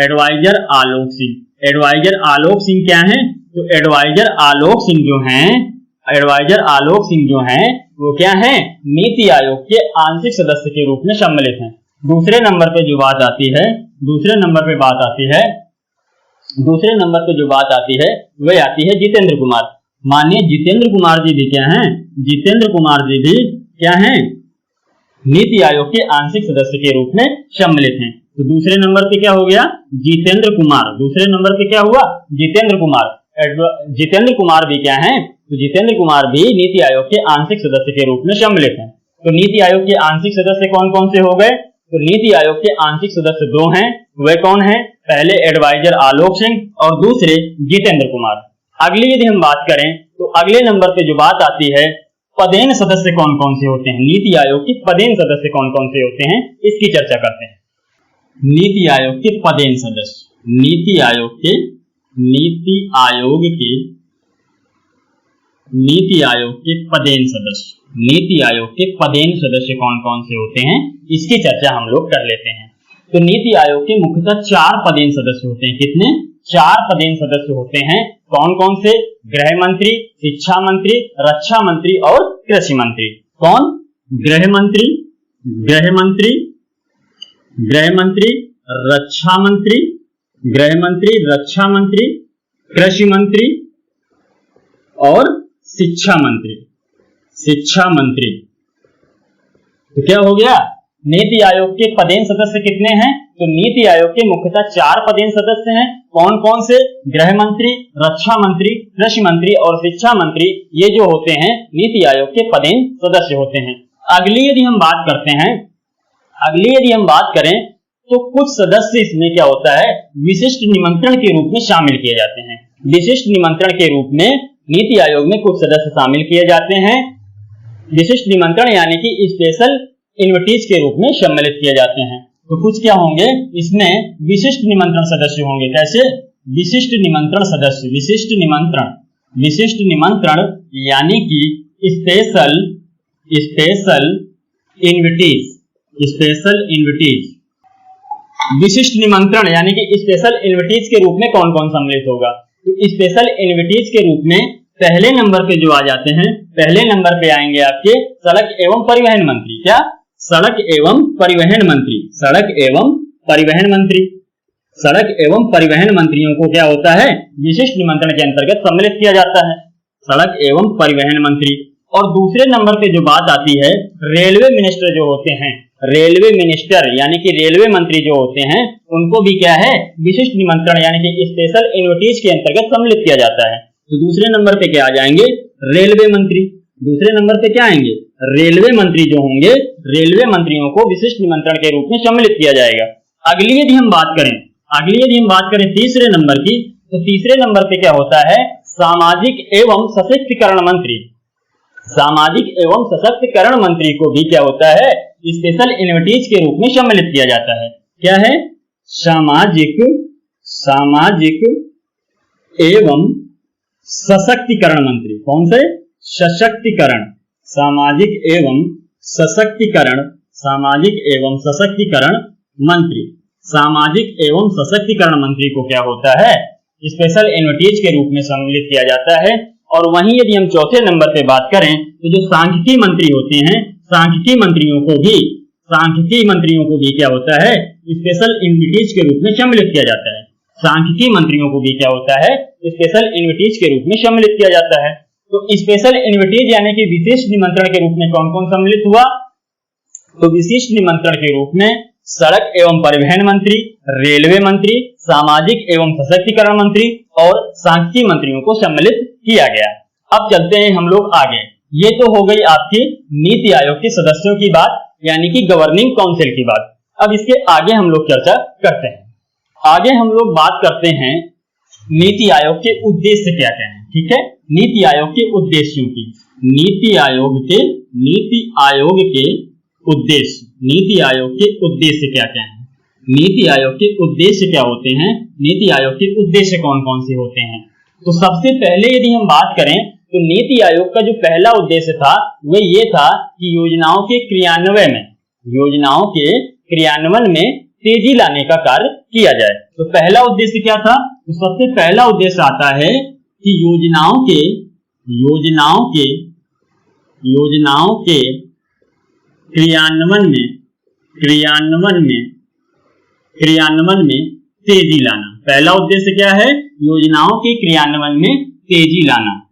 Adviser Alok Singh. Adviser Alok Singh क्या है? तो एडवाइजर आलोक सिंह जो हैं, एडवाइजर आलोक सिंह जो हैं वो क्या है? नीति आयोग के आंशिक सदस्य के रूप में सम्मिलित हैं। दूसरे नंबर पे जो बात आती है, दूसरे नंबर पे जो बात आती है वह आती है जितेंद्र कुमार। मानिए जितेंद्र कुमार जी भी क्या हैं? जितेंद्र कुमार जी भी क्या हैं? नीति आयोग के आंशिक सदस्य के रूप में सम्मिलित हैं। तो दूसरे नंबर पे क्या हो गया, जितेंद्र कुमार। दूसरे नंबर पे क्या हुआ, जितेंद्र कुमार। जितेंद्र कुमार भी क्या हैं, तो जितेंद्र कुमार भी नीति आयोग के आंशिक सदस्य के रूप में सम्मिलित हैं। तो नीति आयोग के आंशिक सदस्य कौन कौन से हो गए, तो नीति आयोग के आंशिक सदस्य दो हैं, वे कौन हैं, पहले एडवाइजर आलोक सिंह और दूसरे जितेंद्र कुमार। अगली यदि हम बात करें तो अगले नंबर पे जो बात आती है, पदेन सदस्य कौन कौन से होते हैं, नीति आयोग के पदेन सदस्य कौन कौन से होते हैं, इसकी चर्चा करते हैं। नीति आयोग के पदेन सदस्य, नीति आयोग के पदेन सदस्य, नीति आयोग के पदेन सदस्य कौन कौन से होते हैं, इसकी चर्चा हम लोग कर लेते हैं। तो नीति आयोग के मुख्यतः 4 पदेन सदस्य होते हैं। कितने, 4 पदेन सदस्य होते हैं। कौन कौन से, गृह मंत्री, शिक्षा मंत्री, रक्षा मंत्री और कृषि मंत्री। कौन, गृह मंत्री, रक्षा मंत्री, कृषि मंत्री और शिक्षा मंत्री। तो क्या हो गया, नीति आयोग के पदेन सदस्य कितने हैं, तो नीति आयोग के मुख्यतः 4 पदेन सदस्य हैं। कौन कौन से, गृह मंत्री, रक्षा मंत्री, कृषि मंत्री और शिक्षा मंत्री, ये जो होते हैं नीति आयोग के पदेन सदस्य होते हैं। अगली यदि हम बात करें तो कुछ सदस्य इसमें क्या होता है, विशिष्ट निमंत्रण के रूप में शामिल किए जाते हैं। विशिष्ट निमंत्रण के रूप में नीति आयोग में कुछ सदस्य शामिल किए जाते हैं। विशिष्ट निमंत्रण यानी कि स्पेशल इन्विटीज के रूप में सम्मिलित किए जाते हैं। तो कुछ क्या होंगे इसमें, विशिष्ट निमंत्रण सदस्य होंगे। कैसे, विशिष्ट निमंत्रण सदस्य, विशिष्ट निमंत्रण यानी कि स्पेशल इन्विटीज। विशिष्ट निमंत्रण यानी कि स्पेशल इन्विटीज के रूप में कौन कौन सम्मिलित होगा, तो स्पेशल इन्विटीज के रूप में पहले नंबर पे जो आ जाते हैं, पहले नंबर पे आएंगे आपके सड़क एवं परिवहन मंत्री। क्या, सड़क एवं परिवहन मंत्रियों को क्या होता है, विशिष्ट निमंत्रण के अंतर्गत सम्मिलित किया जाता है, सड़क एवं परिवहन मंत्री। और दूसरे नंबर पे जो बात आती है, रेलवे मिनिस्टर जो होते हैं, रेलवे मिनिस्टर यानी कि रेलवे मंत्री जो होते हैं, उनको भी क्या है, विशिष्ट निमंत्रण यानी कि स्पेशल इन्विटीज के अंतर्गत सम्मिलित किया जाता है। तो दूसरे नंबर पे क्या आ जाएंगे, रेलवे मंत्री। दूसरे नंबर पे क्या आएंगे, रेलवे मंत्री जो होंगे, रेलवे मंत्रियों को विशिष्ट निमंत्रण के रूप में सम्मिलित किया जाएगा। अगली यदि हम बात करें तीसरे नंबर की, तो तीसरे नंबर पे क्या होता है, सामाजिक एवं सशक्तिकरण मंत्री। सामाजिक एवं सशक्तिकरण मंत्री को भी क्या होता है, स्पेशल इन्विटीज के रूप में सम्मिलित किया जाता है। क्या है, सामाजिक एवं सशक्तिकरण मंत्री। कौन से, सशक्तिकरण, सामाजिक एवं सशक्तिकरण मंत्री। सामाजिक एवं सशक्तिकरण मंत्री को क्या होता है, स्पेशल इन्विटीज के रूप में सम्मिलित किया जाता है। और वहीं यदि हम चौथे नंबर पे बात करें तो जो सांख्यिकी मंत्री होते हैं, सांख्यिकी मंत्रियों को भी क्या होता है, स्पेशल इन्विटीज के रूप में सम्मिलित किया जाता है। सांख्यिकी मंत्रियों को भी क्या होता है, स्पेशल इन्विटीज के रूप में सम्मिलित किया जाता है। तो स्पेशल इन्विटीज यानी कि विशिष्ट निमंत्रण के रूप में कौन कौन सम्मिलित हुआ, तो विशिष्ट निमंत्रण के रूप में सड़क एवं परिवहन मंत्री, रेलवे मंत्री, सामाजिक एवं सशक्तिकरण मंत्री और सांख्यिकी मंत्रियों को सम्मिलित किया गया। अब चलते हैं हम लोग आगे। ये तो हो गई आपकी नीति आयोग के सदस्यों की बात, यानी कि गवर्निंग काउंसिल की बात। अब इसके आगे हम लोग चर्चा करते हैं। आगे हम लोग बात करते हैं नीति आयोग के उद्देश्य क्या क्या हैं। ठीक है, नीति आयोग के उद्देश्यों की, नीति आयोग के उद्देश्य क्या क्या हैं, नीति आयोग के उद्देश्य क्या होते हैं, नीति आयोग के उद्देश्य कौन कौन से होते हैं। तो सबसे पहले यदि हम बात करें तो नीति आयोग का जो पहला उद्देश्य था वह ये था कि योजनाओं के क्रियान्वयन में तेजी लाने का कार्य किया जाए। तो पहला उद्देश्य क्या था, तो सबसे पहला उद्देश्य आता है कि योजनाओं के क्रियान्वयन में तेजी लाना। पहला उद्देश्य क्या है, योजनाओं के क्रियान्वयन में तेजी लाना,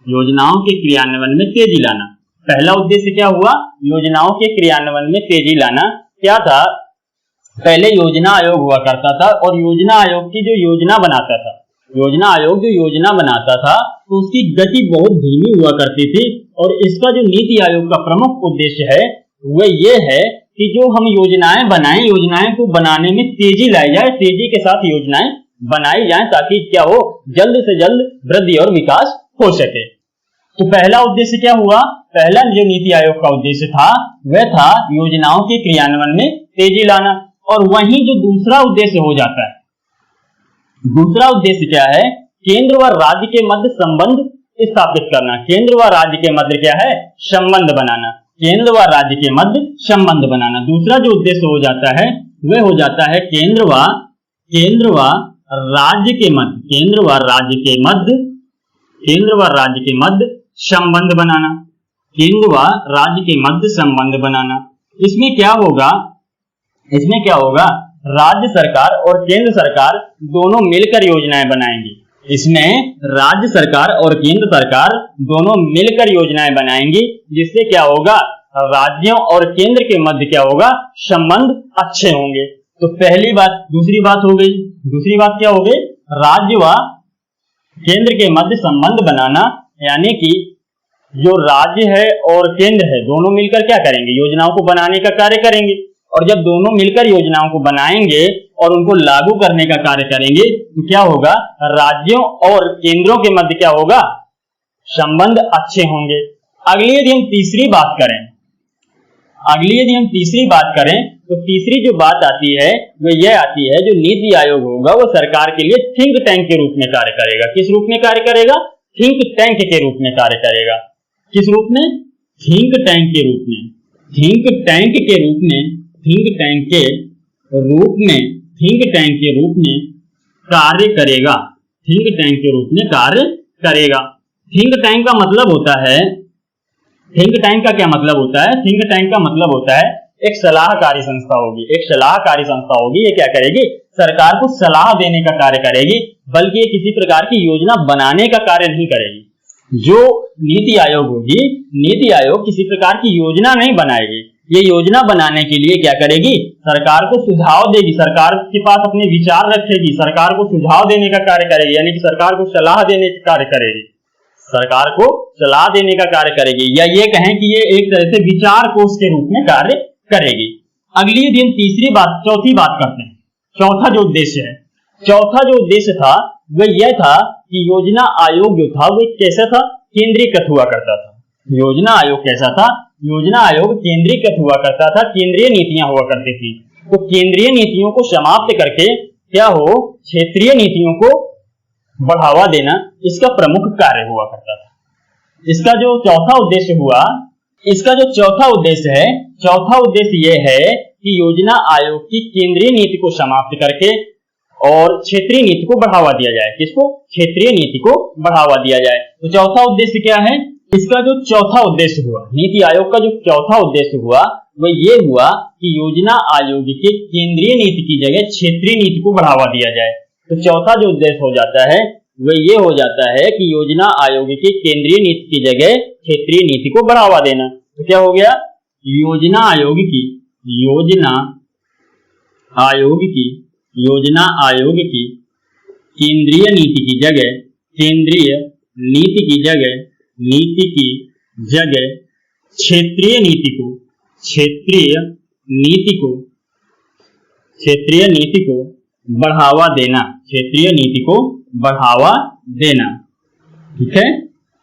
योजनाओं के क्रियान्वयन में तेजी लाना। पहला उद्देश्य क्या हुआ, योजनाओं के क्रियान्वयन में तेजी लाना। क्या था, पहले योजना आयोग हुआ करता था और योजना आयोग की जो योजना बनाता था, योजना आयोग जो योजना बनाता था तो उसकी गति बहुत धीमी हुआ करती थी। और इसका जो नीति आयोग का प्रमुख उद्देश्य है वह ये है कि जो हम योजनाएं बनाएं, योजनाएं को बनाने में तेजी लाई जाए, तेजी के साथ योजनाएं बनाई जाएं ताकि क्या हो, जल्द से जल्द वृद्धि और विकास हो सके। तो पहला उद्देश्य क्या हुआ, पहला जो नीति आयोग का उद्देश्य था वह था योजनाओं के क्रियान्वयन में तेजी लाना। और वहीं जो दूसरा उद्देश्य हो जाता है, दूसरा उद्देश्य क्या है, केंद्र व राज्य के मध्य संबंध स्थापित करना। केंद्र व राज्य के मध्य क्या है, संबंध बनाना, केंद्र व राज्य के मध्य संबंध बनाना। दूसरा जो उद्देश्य हो जाता है वह हो जाता है केंद्र व राज्य के मध्य, केंद्र व राज्य के मध्य, केंद्र व राज्य के मध्य संबंध बनाना, केंद्र व राज्य के मध्य संबंध बनाना। इसमें क्या होगा, इसमें क्या होगा, राज्य सरकार और केंद्र सरकार दोनों मिलकर योजनाएं बनाएंगी। इसमें राज्य सरकार और केंद्र सरकार दोनों मिलकर योजनाएं बनाएंगी, जिससे क्या होगा, राज्यों और केंद्र के मध्य क्या होगा, संबंध अच्छे होंगे। तो पहली बात, दूसरी बात हो गई, दूसरी बात क्या हो गई, राज्य व केंद्र के मध्य संबंध बनाना, यानी कि जो राज्य है और केंद्र है दोनों मिलकर क्या करेंगे, योजनाओं को बनाने का कार्य करेंगे। और जब दोनों मिलकर योजनाओं को बनाएंगे और उनको लागू करने का कार्य करेंगे तो क्या होगा, राज्यों और केंद्रों के मध्य क्या होगा, संबंध अच्छे होंगे। अगली यदि हम तीसरी बात करें, अगली यदि हम तीसरी बात करें तो तीसरी जो बात आती है वो यह आती है, जो नीति आयोग होगा वो सरकार के लिए थिंक टैंक के रूप में कार्य करेगा। किस रूप में कार्य करेगा, थिंक टैंक के रूप में कार्य करेगा। किस रूप में, थिंक टैंक के रूप में, थिंक टैंक के रूप में, थिंक टैंक के रूप में, थिंक टैंक के रूप में कार्य करेगा, थिंक टैंक के रूप में कार्य करेगा। थिंक टैंक का मतलब होता है, थिंक टैंक का क्या मतलब होता है, थिंक टैंक का मतलब होता है एक सलाहकारी संस्था होगी, एक सलाहकारी संस्था होगी। ये क्या करेगी, सरकार को सलाह देने का कार्य करेगी, बल्कि ये किसी प्रकार की योजना बनाने का कार्य नहीं करेगी। जो नीति आयोग होगी, नीति आयोग किसी प्रकार की योजना नहीं बनाएगी, ये योजना बनाने के लिए क्या करेगी, सरकार को सुझाव देगी, सरकार के पास अपने विचार रखेगी, सरकार को सुझाव देने का कार्य करेगी, यानी कि सरकार को सलाह देने का कार्य करेगी, सरकार को सलाह देने का कार्य करेगी, या ये कहें कि ये एक तरह से विचार कोष के रूप में कार्य करेगी। अगली दिन तीसरी बात, चौथी बात करते हैं। चौथा जो उद्देश्य है, चौथा जो उद्देश्य था वह यह था कि योजना आयोग जो था वो कैसा था, केंद्रीकृत हुआ करता था। योजना आयोग कैसा था, योजना आयोग केंद्रीकृत हुआ करता था, केंद्रीय नीतियां हुआ करती थी। तो केंद्रीय नीतियों को समाप्त करके क्या हो, क्षेत्रीय नीतियों को बढ़ावा देना इसका प्रमुख कार्य हुआ करता था। इसका जो चौथा उद्देश्य हुआ, इसका जो चौथा उद्देश्य है, चौथा उद्देश्य यह है कि योजना आयोग की केंद्रीय नीति को समाप्त करके और क्षेत्रीय नीति को बढ़ावा दिया जाए। किसको, क्षेत्रीय नीति को बढ़ावा दिया जाए। तो चौथा उद्देश्य क्या है, इसका जो चौथा उद्देश्य हुआ, नीति आयोग का जो चौथा उद्देश्य हुआ वह ये हुआ कि योजना आयोग के केंद्रीय नीति की जगह क्षेत्रीय नीति को बढ़ावा दिया जाए। तो चौथा जो उद्देश्य हो जाता है वह ये हो जाता है कि योजना आयोग की केंद्रीय नीति की जगह क्षेत्रीय नीति को बढ़ावा देना। तो क्या हो गया, योजना आयोग की, योजना आयोग की, योजना आयोग की केंद्रीय नीति की जगह, केंद्रीय नीति की जगह, नीति की जगह क्षेत्रीय नीति को, क्षेत्रीय नीति को, क्षेत्रीय नीति को बढ़ावा देना, क्षेत्रीय नीति को बढ़ावा देना। ठीक है,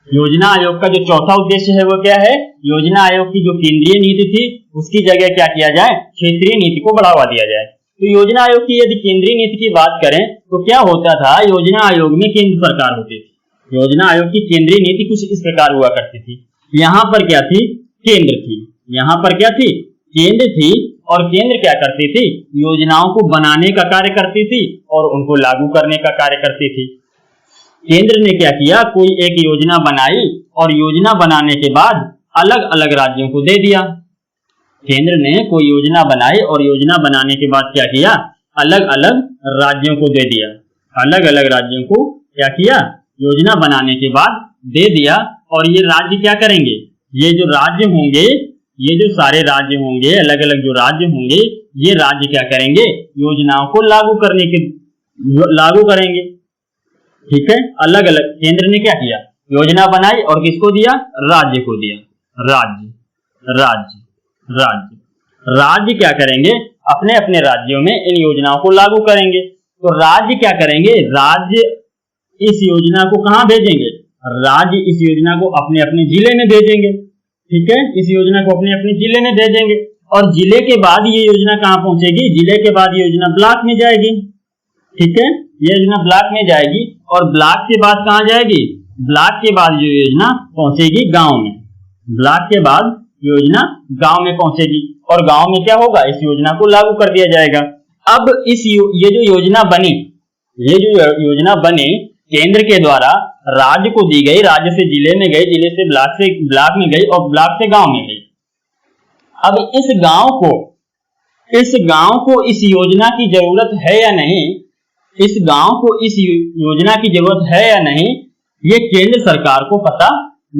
योजना आयोग का जो चौथा उद्देश्य है वो क्या है, योजना आयोग की जो केंद्रीय नीति थी उसकी जगह क्या किया जाए, क्षेत्रीय नीति को बढ़ावा दिया जाए। तो योजना आयोग की यदि केंद्रीय नीति की बात करें तो क्या होता था, योजना आयोग में केंद्र सरकार होती थी। योजना आयोग की केंद्रीय नीति कुछ इस प्रकार हुआ करती थी। यहाँ पर क्या थी, केंद्र थी, यहाँ पर क्या थी, केंद्र थी, और केंद्र क्या करती थी, योजनाओं को बनाने का कार्य करती थी और उनको लागू करने का कार्य करती थी। केंद्र ने क्या किया, कोई एक योजना बनाई और योजना बनाने के बाद अलग अलग राज्यों को दे दिया। केंद्र ने कोई योजना बनाई और योजना बनाने के बाद क्या किया, अलग अलग राज्यों को दे दिया, अलग अलग राज्यों को क्या किया, योजना बनाने के बाद दे दिया। और ये राज्य क्या करेंगे, ये जो राज्य होंगे ये जो सारे राज्य होंगे, अलग अलग जो राज्य होंगे, ये राज्य क्या करेंगे, योजनाओं को लागू करेंगे। ठीक है, अलग अलग केंद्र ने क्या किया, योजना बनाई और किसको दिया, राज्य को दिया। राज्य क्या करेंगे, अपने अपने राज्यों में इन योजनाओं को लागू करेंगे। तो राज्य क्या करेंगे, राज्य इस योजना को कहां भेजेंगे, राज्य इस योजना को अपने अपने जिले में भेजेंगे। ठीक है, इस योजना को अपने अपने जिले में भेजेंगे और जिले के बाद ये योजना कहां पहुंचेगी, जिले के बाद ये योजना ब्लॉक में जाएगी। ठीक है, ये योजना ब्लॉक में जाएगी और ब्लॉक के बाद कहां जाएगी, ब्लॉक के बाद ये योजना पहुंचेगी गांव में। ब्लॉक के बाद योजना गांव में पहुंचेगी और गांव में क्या होगा, इस योजना को लागू कर दिया जाएगा। अब ये जो योजना बनी केंद्र के द्वारा राज्य को दी गई, राज्य से जिले में गई, जिले से ब्लॉक में गई और ब्लॉक से गांव में गई। अब इस गांव को इस योजना की जरूरत है या नहीं, इस गांव को इस योजना की जरूरत है या नहीं, ये केंद्र सरकार को पता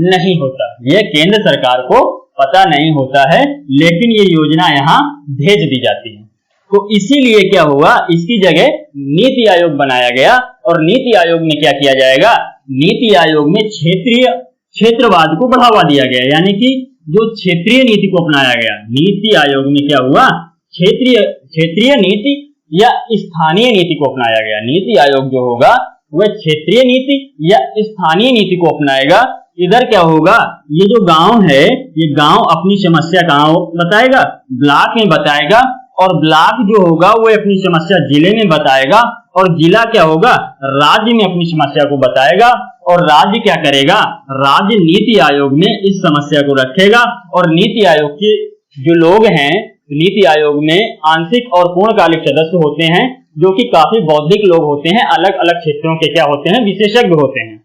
नहीं होता। ये केंद्र सरकार को पता नहीं होता है, लेकिन ये योजना यहाँ भेज दी जाती है। तो इसीलिए क्या हुआ, इसकी जगह नीति आयोग बनाया गया और नीति आयोग में क्या किया जाएगा, नीति आयोग में क्षेत्रवाद को बढ़ावा दिया गया, यानी कि जो क्षेत्रीय नीति को अपनाया गया। नीति आयोग में क्या हुआ, क्षेत्रीय नीति या स्थानीय नीति को अपनाया गया। नीति आयोग जो होगा वह क्षेत्रीय नीति या स्थानीय नीति को अपनाएगा। इधर क्या होगा, ये जो गांव है, ये गांव अपनी समस्या कहां बताएगा, ब्लॉक में बताएगा और ब्लॉक जो होगा वो अपनी समस्या जिले में बताएगा और जिला क्या होगा, राज्य में अपनी समस्या को बताएगा और राज्य क्या करेगा, राज्य नीति आयोग में इस समस्या को रखेगा और नीति आयोग के जो लोग हैं, नीति आयोग में आंशिक और पूर्णकालिक सदस्य होते हैं जो कि काफी बौद्धिक लोग होते हैं, अलग अलग क्षेत्रों के क्या होते हैं, विशेषज्ञ होते हैं।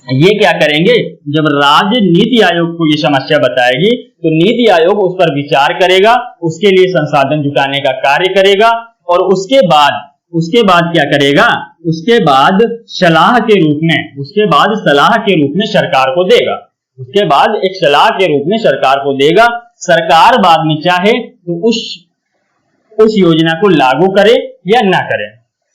ये क्या करेंगे, जब राज्य नीति आयोग को ये समस्या बताएगी तो नीति आयोग उस पर विचार करेगा, उसके लिए संसाधन जुटाने का कार्य करेगा और उसके बाद क्या करेगा, उसके बाद सलाह के रूप में सरकार को देगा। उसके बाद एक सलाह के रूप में सरकार को देगा। सरकार बाद में चाहे तो उस योजना को लागू करे या ना करे,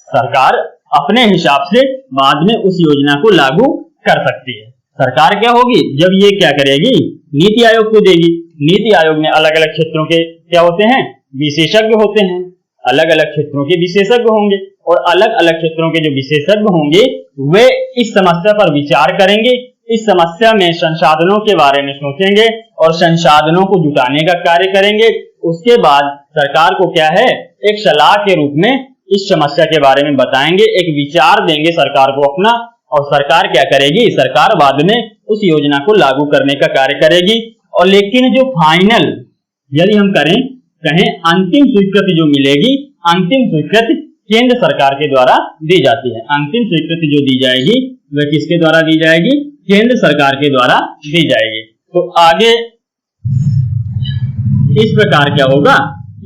सरकार अपने हिसाब से बाद में उस योजना को लागू कर सकती है। सरकार क्या होगी, जब ये क्या करेगी, नीति आयोग को देगी। नीति आयोग में अलग अलग क्षेत्रों के क्या होते हैं, विशेषज्ञ होते हैं, अलग अलग क्षेत्रों के विशेषज्ञ होंगे और अलग अलग क्षेत्रों के जो विशेषज्ञ होंगे वे इस समस्या पर विचार करेंगे, इस समस्या में संसाधनों के बारे में सोचेंगे और संसाधनों को जुटाने का कार्य करेंगे। उसके बाद सरकार को क्या है, एक सलाह के रूप में इस समस्या के बारे में बताएंगे, एक विचार देंगे सरकार को अपना, और सरकार क्या करेगी, सरकार बाद में उस योजना को लागू करने का कार्य करेगी। और लेकिन जो फाइनल यदि हम कहें अंतिम स्वीकृति जो मिलेगी, अंतिम स्वीकृति केंद्र सरकार के द्वारा दी जाती है। अंतिम स्वीकृति जो दी जाएगी वह किसके द्वारा दी जाएगी, केंद्र सरकार के द्वारा दी जाएगी। तो आगे इस प्रकार क्या होगा,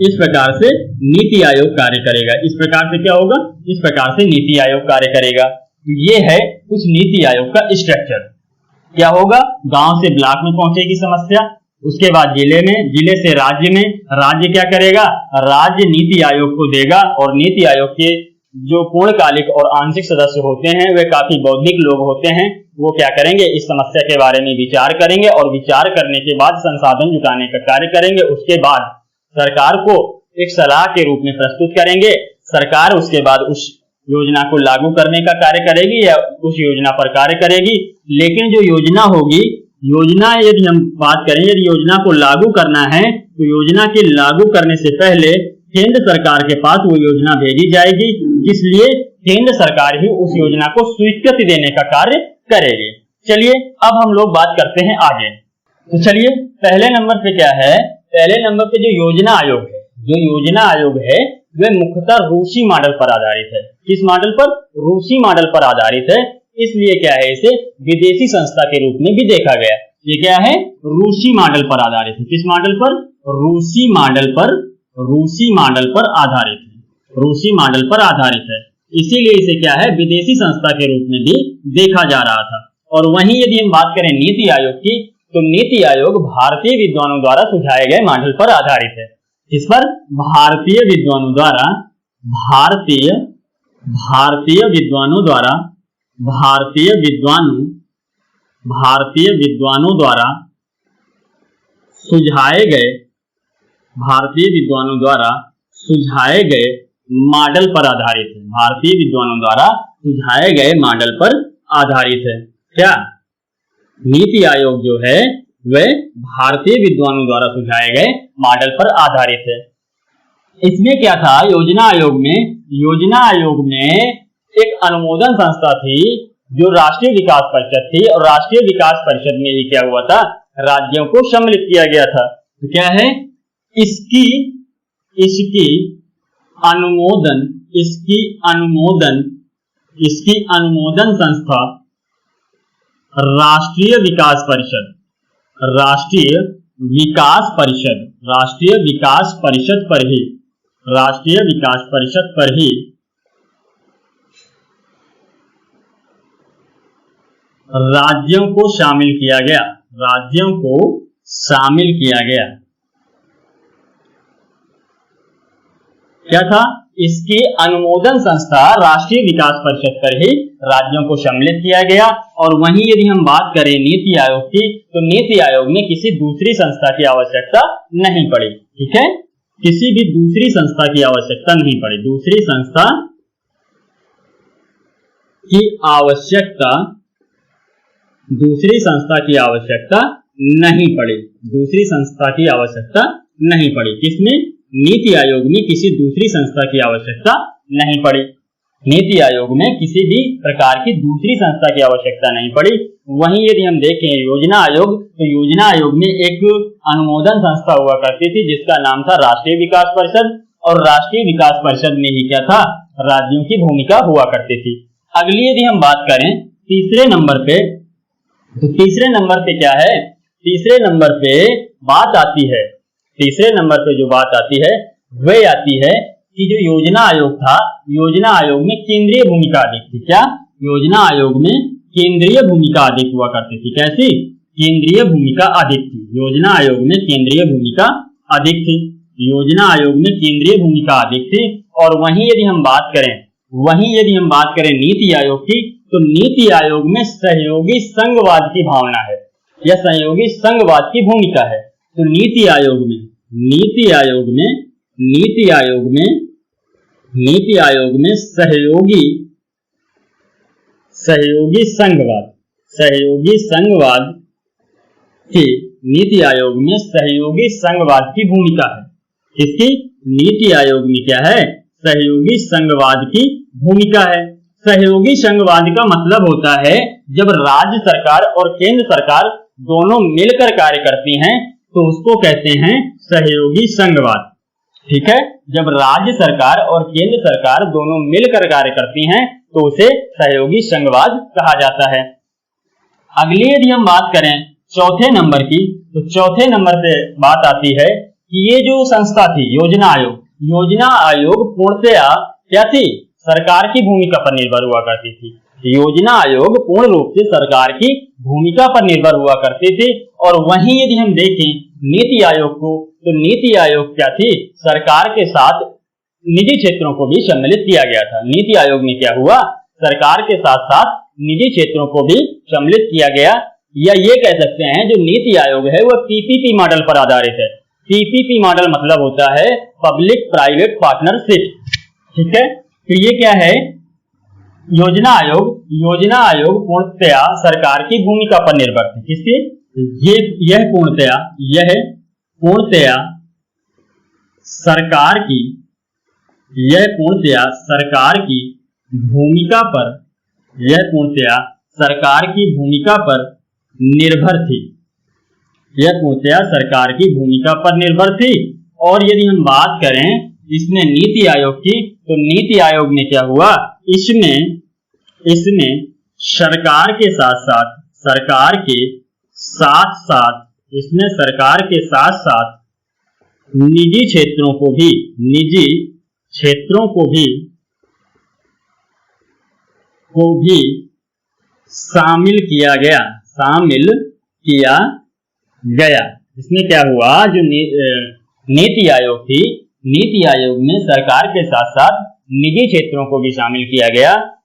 इस प्रकार से नीति आयोग कार्य करेगा। इस प्रकार से क्या होगा, इस प्रकार से नीति आयोग कार्य करेगा। ये है उस नीति आयोग का स्ट्रक्चर। क्या होगा, गांव से ब्लॉक में पहुंचेगी समस्या, उसके बाद जिले में, जिले से राज्य में, राज्य क्या करेगा, राज्य नीति आयोग को देगा और नीति आयोग के जो पूर्णकालिक और आंशिक सदस्य होते हैं वे काफी बौद्धिक लोग होते हैं। वो क्या करेंगे, इस समस्या के बारे में विचार करेंगे और विचार करने के बाद संसाधन जुटाने का कार्य करेंगे। उसके बाद सरकार को एक सलाह के रूप में प्रस्तुत करेंगे। सरकार उसके बाद उस योजना को लागू करने का कार्य करेगी या उस योजना पर कार्य करेगी। लेकिन जो योजना होगी, योजना यदि हम बात करें, यदि योजना को लागू करना है तो योजना के लागू करने से पहले केंद्र सरकार के पास वो योजना भेजी जाएगी, इसलिए केंद्र सरकार ही उस योजना को स्वीकृति देने का कार्य करेगी। चलिए अब हम लोग बात करते हैं आगे। तो चलिए पहले नंबर पे क्या है, पहले नंबर पे जो योजना आयोग है वह मुख्यतः रूसी मॉडल पर आधारित है। किस मॉडल पर, रूसी मॉडल पर आधारित है। इसलिए क्या है, इसे विदेशी संस्था के रूप में भी देखा गया। ये क्या है, रूसी मॉडल पर आधारित है। किस मॉडल पर, रूसी मॉडल पर आधारित है, रूसी मॉडल पर आधारित है। इसीलिए इसे क्या है, विदेशी संस्था के रूप में भी देखा जा रहा था। और वहीं यदि हम बात करें नीति आयोग की, तो नीति आयोग भारतीय विद्वानों द्वारा सुझाए गए मॉडल पर आधारित है। इस पर भारतीय विद्वानों द्वारा सुझाए गए मॉडल पर आधारित है। भारतीय विद्वानों द्वारा सुझाए गए मॉडल पर आधारित है। क्या नीति आयोग जो है वह भारतीय विद्वानों द्वारा सुझाए गए मॉडल पर आधारित है। इसमें क्या था, योजना आयोग में एक अनुमोदन संस्था थी जो राष्ट्रीय विकास परिषद थी, और राष्ट्रीय विकास परिषद में ही क्या हुआ था, राज्यों को सम्मिलित किया गया था। तो क्या है, इसकी अनुमोदन संस्था राष्ट्रीय विकास परिषद पर ही राज्यों को शामिल किया गया। क्या था, इसकी अनुमोदन संस्था राष्ट्रीय विकास परिषद पर ही राज्यों को सम्मिलित किया गया। और वहीं यदि हम बात करें नीति आयोग की, तो नीति आयोग में किसी दूसरी संस्था की आवश्यकता नहीं पड़ी। ठीक है, किसी भी दूसरी संस्था की आवश्यकता नहीं पड़ी। दूसरी संस्था की आवश्यकता नहीं पड़ी। किसमें, नीति आयोग में किसी दूसरी संस्था की आवश्यकता नहीं पड़ी। नीति आयोग में किसी भी प्रकार की दूसरी संस्था की आवश्यकता नहीं पड़ी। वहीं यदि हम देखें योजना आयोग, तो योजना आयोग में एक अनुमोदन संस्था हुआ करती थी जिसका नाम था राष्ट्रीय विकास परिषद, और राष्ट्रीय विकास परिषद में ही क्या था, राज्यों की भूमिका हुआ करती थी। अगली यदि हम बात करें तीसरे नंबर पे, तो तीसरे नंबर पे क्या है, तीसरे नंबर पे जो बात आती है वह आती है कि जो योजना आयोग था, योजना आयोग में केंद्रीय भूमिका अधिक थी। क्या, योजना आयोग में केंद्रीय भूमिका अधिक हुआ करती थी। कैसी, केंद्रीय भूमिका अधिक थी। योजना आयोग में केंद्रीय भूमिका अधिक थी। और वहीं यदि हम बात करें नीति आयोग की, तो नीति आयोग में सहयोगी संघवाद की भावना है या सहयोगी संघवाद की भूमिका है। तो नीति आयोग में सहयोगी संघवाद की भूमिका है। किसकी, नीति आयोग में क्या है, सहयोगी संघवाद की भूमिका है। सहयोगी संघवाद का मतलब होता है जब राज्य सरकार और केंद्र सरकार दोनों मिलकर कार्य करती हैं तो उसको कहते हैं सहयोगी संघवाद। ठीक है, जब राज्य सरकार और केंद्र सरकार दोनों मिलकर कार्य करती हैं तो उसे सहयोगी संघवाद कहा जाता है। अगली यदि हम बात करें चौथे नंबर की, तो चौथे नंबर पे बात आती है कि ये जो संस्था थी योजना आयोग पूर्णतया क्या थी, सरकार की भूमिका पर निर्भर हुआ करती थी। योजना आयोग पूर्ण रूप से सरकार की भूमिका पर निर्भर हुआ करती थी। और वहीं यदि हम देखें नीति आयोग को, तो नीति आयोग क्या थी, सरकार के साथ निजी क्षेत्रों को भी सम्मिलित किया गया था। नीति आयोग में क्या हुआ, सरकार के साथ साथ निजी क्षेत्रों को भी सम्मिलित किया गया, या ये कह सकते हैं जो नीति आयोग है वह पीपीपी मॉडल पर आधारित है। पीपीपी मॉडल मतलब होता है पब्लिक प्राइवेट पार्टनरशिप। ठीक है, तो ये क्या है, योजना आयोग पूर्णतया सरकार की भूमिका पर निर्भर थी। किसकी, यह पूर्णतया सरकार की भूमिका पर निर्भर थी। और यदि हम बात करें इसमें नीति आयोग की, तो नीति आयोग में क्या हुआ, इसमें सरकार के साथ निजी क्षेत्रों को भी शामिल किया गया। इसमें क्या हुआ, जो नीति आयोग थी, नीति आयोग में सरकार के साथ साथ निजी क्षेत्रों को भी शामिल किया गया,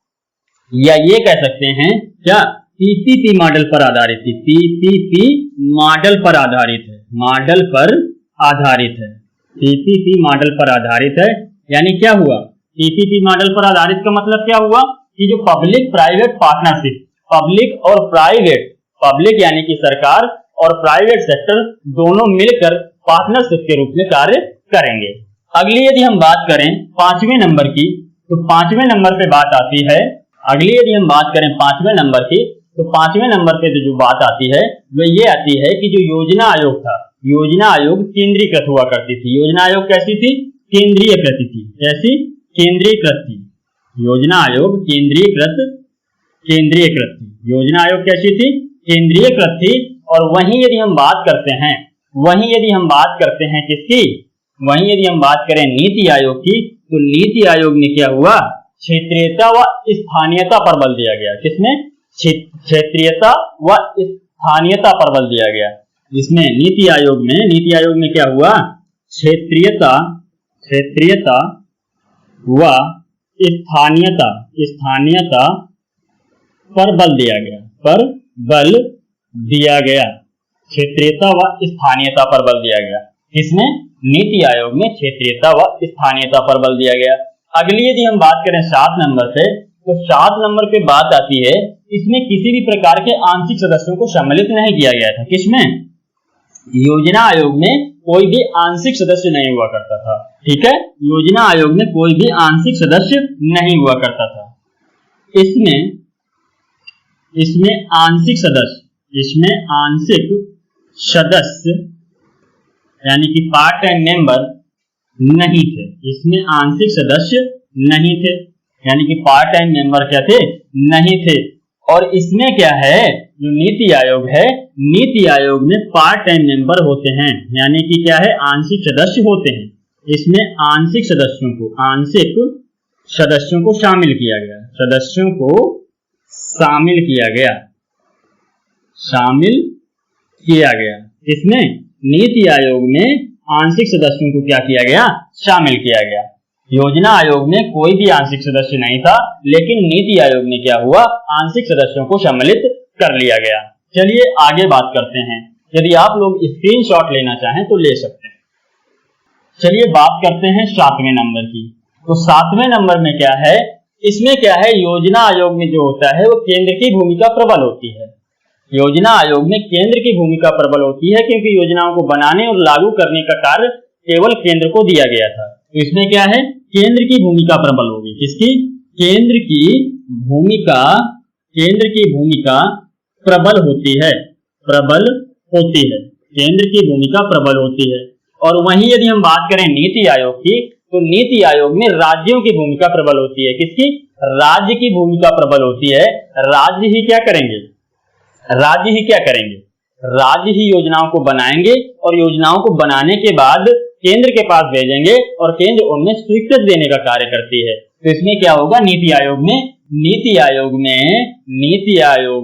या ये कह सकते हैं क्या पीपीपी मॉडल पर आधारित थी। पीपीपी मॉडल पर आधारित है, मॉडल पर आधारित है, पीपीपी मॉडल पर आधारित है। यानी क्या हुआ, पीपीपी मॉडल पर आधारित का मतलब क्या हुआ कि जो पब्लिक प्राइवेट पार्टनरशिप, पब्लिक और प्राइवेट, पब्लिक यानी कि सरकार और प्राइवेट सेक्टर दोनों मिलकर पार्टनरशिप के रूप में कार्य करेंगे। अगली यदि हम बात करें 5वें नंबर की, तो 5वें नंबर पे बात आती है, अगली यदि हम बात करें 5वें नंबर की, तो 5वें नंबर पे जो बात आती है वह ये आती है कि जो योजना आयोग था, योजना आयोग केंद्रीकृत हुआ करती थी। योजना आयोग कैसी थी, केंद्रीयकृत थी। कैसी, केंद्रीकृत थी। योजना आयोग केंद्रीकृत थी। योजना आयोग कैसी थी, केंद्रीयकृत थी। और वहीं यदि हम बात करते हैं, किसकी, वहीं यदि हम बात करें नीति आयोग की, तो नीति आयोग में क्या हुआ, क्षेत्रीयता व स्थानीयता पर बल दिया गया। किसमें, क्षेत्रीयता व स्थानीयता पर बल दिया गया। इसमें नीति आयोग में क्या हुआ, क्षेत्रीयता व स्थानीयता पर बल दिया गया, क्षेत्रीयता व स्थानीयता पर बल दिया गया। इसमें नीति आयोग में क्षेत्रीयता व स्थानीयता पर बल दिया गया। अगली यदि हम बात करें 7 नंबर पे, तो 7 नंबर पे बात आती है, इसमें किसी भी प्रकार के आंशिक सदस्यों को सम्मिलित नहीं किया गया था। किसमें, योजना आयोग में कोई भी आंशिक सदस्य नहीं हुआ करता था। ठीक है, योजना आयोग में कोई भी आंशिक सदस्य नहीं हुआ करता था। इसमें आंशिक सदस्य यानी कि पार्ट टाइम मेंबर नहीं थे। इसमें आंशिक सदस्य नहीं थे, यानी कि पार्ट टाइम मेंबर क्या थे, नहीं थे। और इसमें क्या है, जो नीति आयोग है, नीति आयोग में पार्ट टाइम मेंबर होते हैं, यानी कि क्या है, आंशिक सदस्य होते हैं। इसमें आंशिक सदस्यों को शामिल किया गया। इसमें नीति आयोग में आंशिक सदस्यों को क्या किया गया, शामिल किया गया। योजना आयोग में कोई भी आंशिक सदस्य नहीं था, लेकिन नीति आयोग में क्या हुआ, आंशिक सदस्यों को सम्मिलित कर लिया गया। चलिए आगे बात करते हैं। यदि आप लोग स्क्रीनशॉट लेना चाहें तो ले सकते हैं। चलिए बात करते हैं 7वें नंबर की। तो 7वें नंबर में क्या है, इसमें क्या है, योजना आयोग में जो होता है वो केंद्र की भूमिका प्रबल होती है। योजना आयोग में केंद्र की भूमिका प्रबल होती है, क्योंकि योजनाओं को बनाने और लागू करने का कार्य केवल केंद्र को दिया गया था। तो इसमें क्या है, केंद्र की भूमिका प्रबल होगी। किसकी, केंद्र की भूमिका प्रबल होती है, केंद्र की भूमिका प्रबल होती है। और वहीं यदि हम बात करें नीति आयोग की, तो नीति आयोग में राज्यों की भूमिका प्रबल होती है। किसकी, राज्य की भूमिका प्रबल होती है। राज्य ही क्या करेंगे, राज्य ही योजनाओं को बनाएंगे और योजनाओं को बनाने के बाद केंद्र के पास भेजेंगे और केंद्र उनमें स्वीकृति देने का कार्य करती है। तो इसमें क्या होगा, नीति आयोग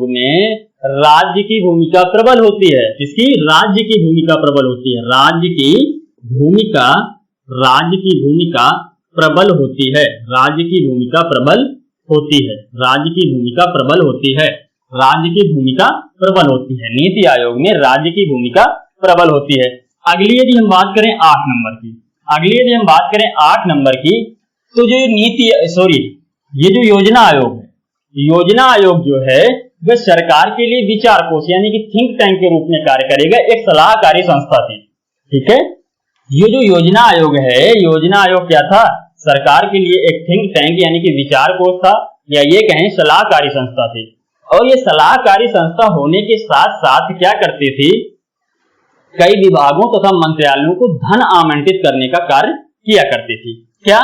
में राज्य की भूमिका प्रबल होती है। किसकी, राज्य की भूमिका प्रबल होती है। राज्य की भूमिका प्रबल होती है। राज्य की भूमिका प्रबल होती है। नीति आयोग में राज्य की भूमिका प्रबल होती है। अगली यदि हम बात करें 8 नंबर की, तो जो ये जो योजना आयोग है, योजना आयोग जो है वह सरकार के लिए विचार कोष यानी कि थिंक टैंक के रूप में कार्य करेगा, एक सलाहकारी संस्था थी। ठीक है, ये जो योजना आयोग है, योजना आयोग क्या था, सरकार के लिए एक थिंक टैंक यानी कि विचार कोष था, या ये कहें सलाहकारी संस्था थी। और ये सलाहकारी संस्था होने के साथ साथ क्या करती थी, कई विभागों तथा मंत्रालयों को धन आवंटित करने का कार्य किया करती थी। क्या,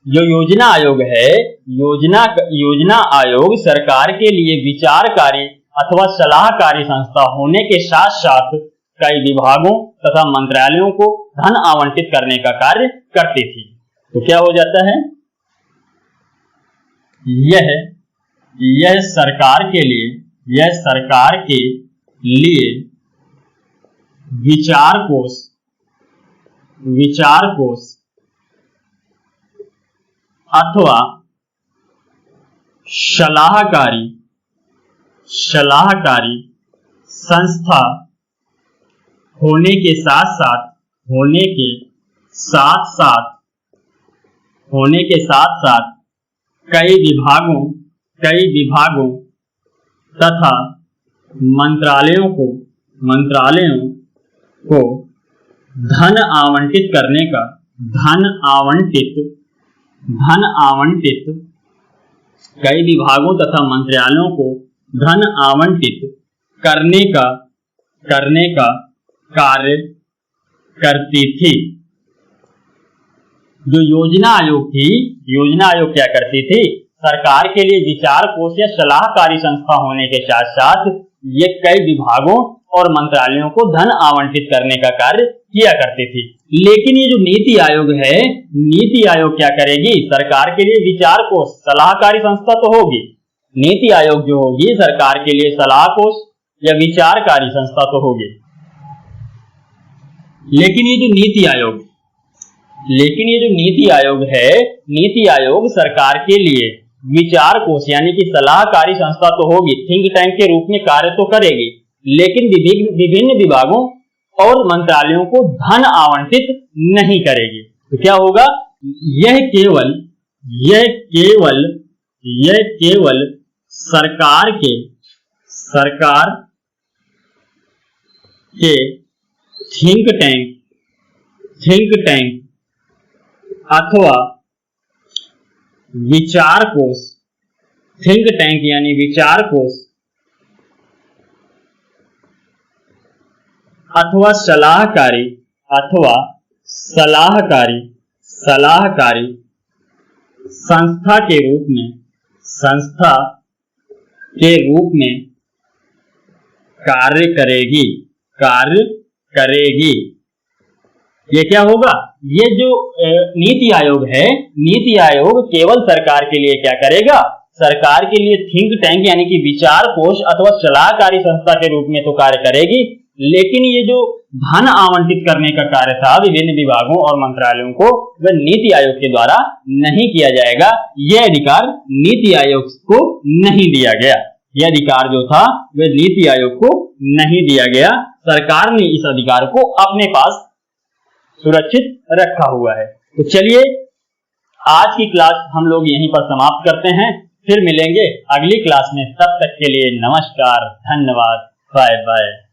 जो योजना आयोग है, योजना आयोग सरकार के लिए विचारकारी अथवा सलाहकारी संस्था होने के साथ साथ कई विभागों तथा मंत्रालयों को धन आवंटित करने का कार्य करती थी। तो क्या हो जाता है, यह सरकार के लिए विचार कोष, विचार कोष अथवा सलाहकारी, सलाहकारी संस्था होने के साथ साथ, होने के साथ साथ, होने के साथ साथ कई विभागों, कई विभागों तथा मंत्रालयों को, मंत्रालयों को धन आवंटित करने का, धन आवंटित, धन आवंटित, कई विभागों तथा मंत्रालयों को धन आवंटित करने का, करने का कार्य करती थी। जो योजना आयोग थी, योजना आयोग क्या करती थी? सरकार के लिए विचार कोष या सलाहकारी संस्था होने के साथ साथ ये कई विभागों और मंत्रालयों को धन आवंटित करने का कार्य किया करती थी। लेकिन ये जो नीति आयोग है, नीति आयोग क्या करेगी? सरकार के लिए विचार कोष, सलाहकारी संस्था तो होगी, नीति आयोग जो होगी सरकार के लिए सलाह कोष या विचारकारी संस्था तो होगी। लेकिन ये जो नीति आयोग, लेकिन ये जो नीति आयोग है, नीति आयोग सरकार के लिए विचार कोष यानी कि सलाहकारी संस्था तो होगी, थिंक टैंक के रूप में कार्य तो करेगी, लेकिन विभिन्न विभागों और मंत्रालयों को धन आवंटित नहीं करेगी। तो क्या होगा? यह केवल सरकार के थिंक टैंक अथवा विचार कोष, थिंक टैंक यानी विचार कोष अथवा सलाहकारी संस्था के रूप में कार्य करेगी। ये क्या होगा? ये जो नीति आयोग है, नीति आयोग केवल सरकार के लिए क्या करेगा? सरकार के लिए थिंक टैंक यानी कि विचार कोष अथवा सलाहकारी संस्था के रूप में तो कार्य करेगी, लेकिन ये जो धन आवंटित करने का कार्य था विभिन्न विभागों और मंत्रालयों को, वह नीति आयोग के द्वारा नहीं किया जाएगा। यह अधिकार नीति आयोग को नहीं दिया गया। यह अधिकार जो था वह नीति आयोग को नहीं दिया गया। सरकार ने इस अधिकार को अपने पास सुरक्षित रखा हुआ है। तो चलिए आज की क्लास हम लोग यहीं पर समाप्त करते हैं, फिर मिलेंगे अगली क्लास में। तब तक के लिए नमस्कार, धन्यवाद, बाय बाय।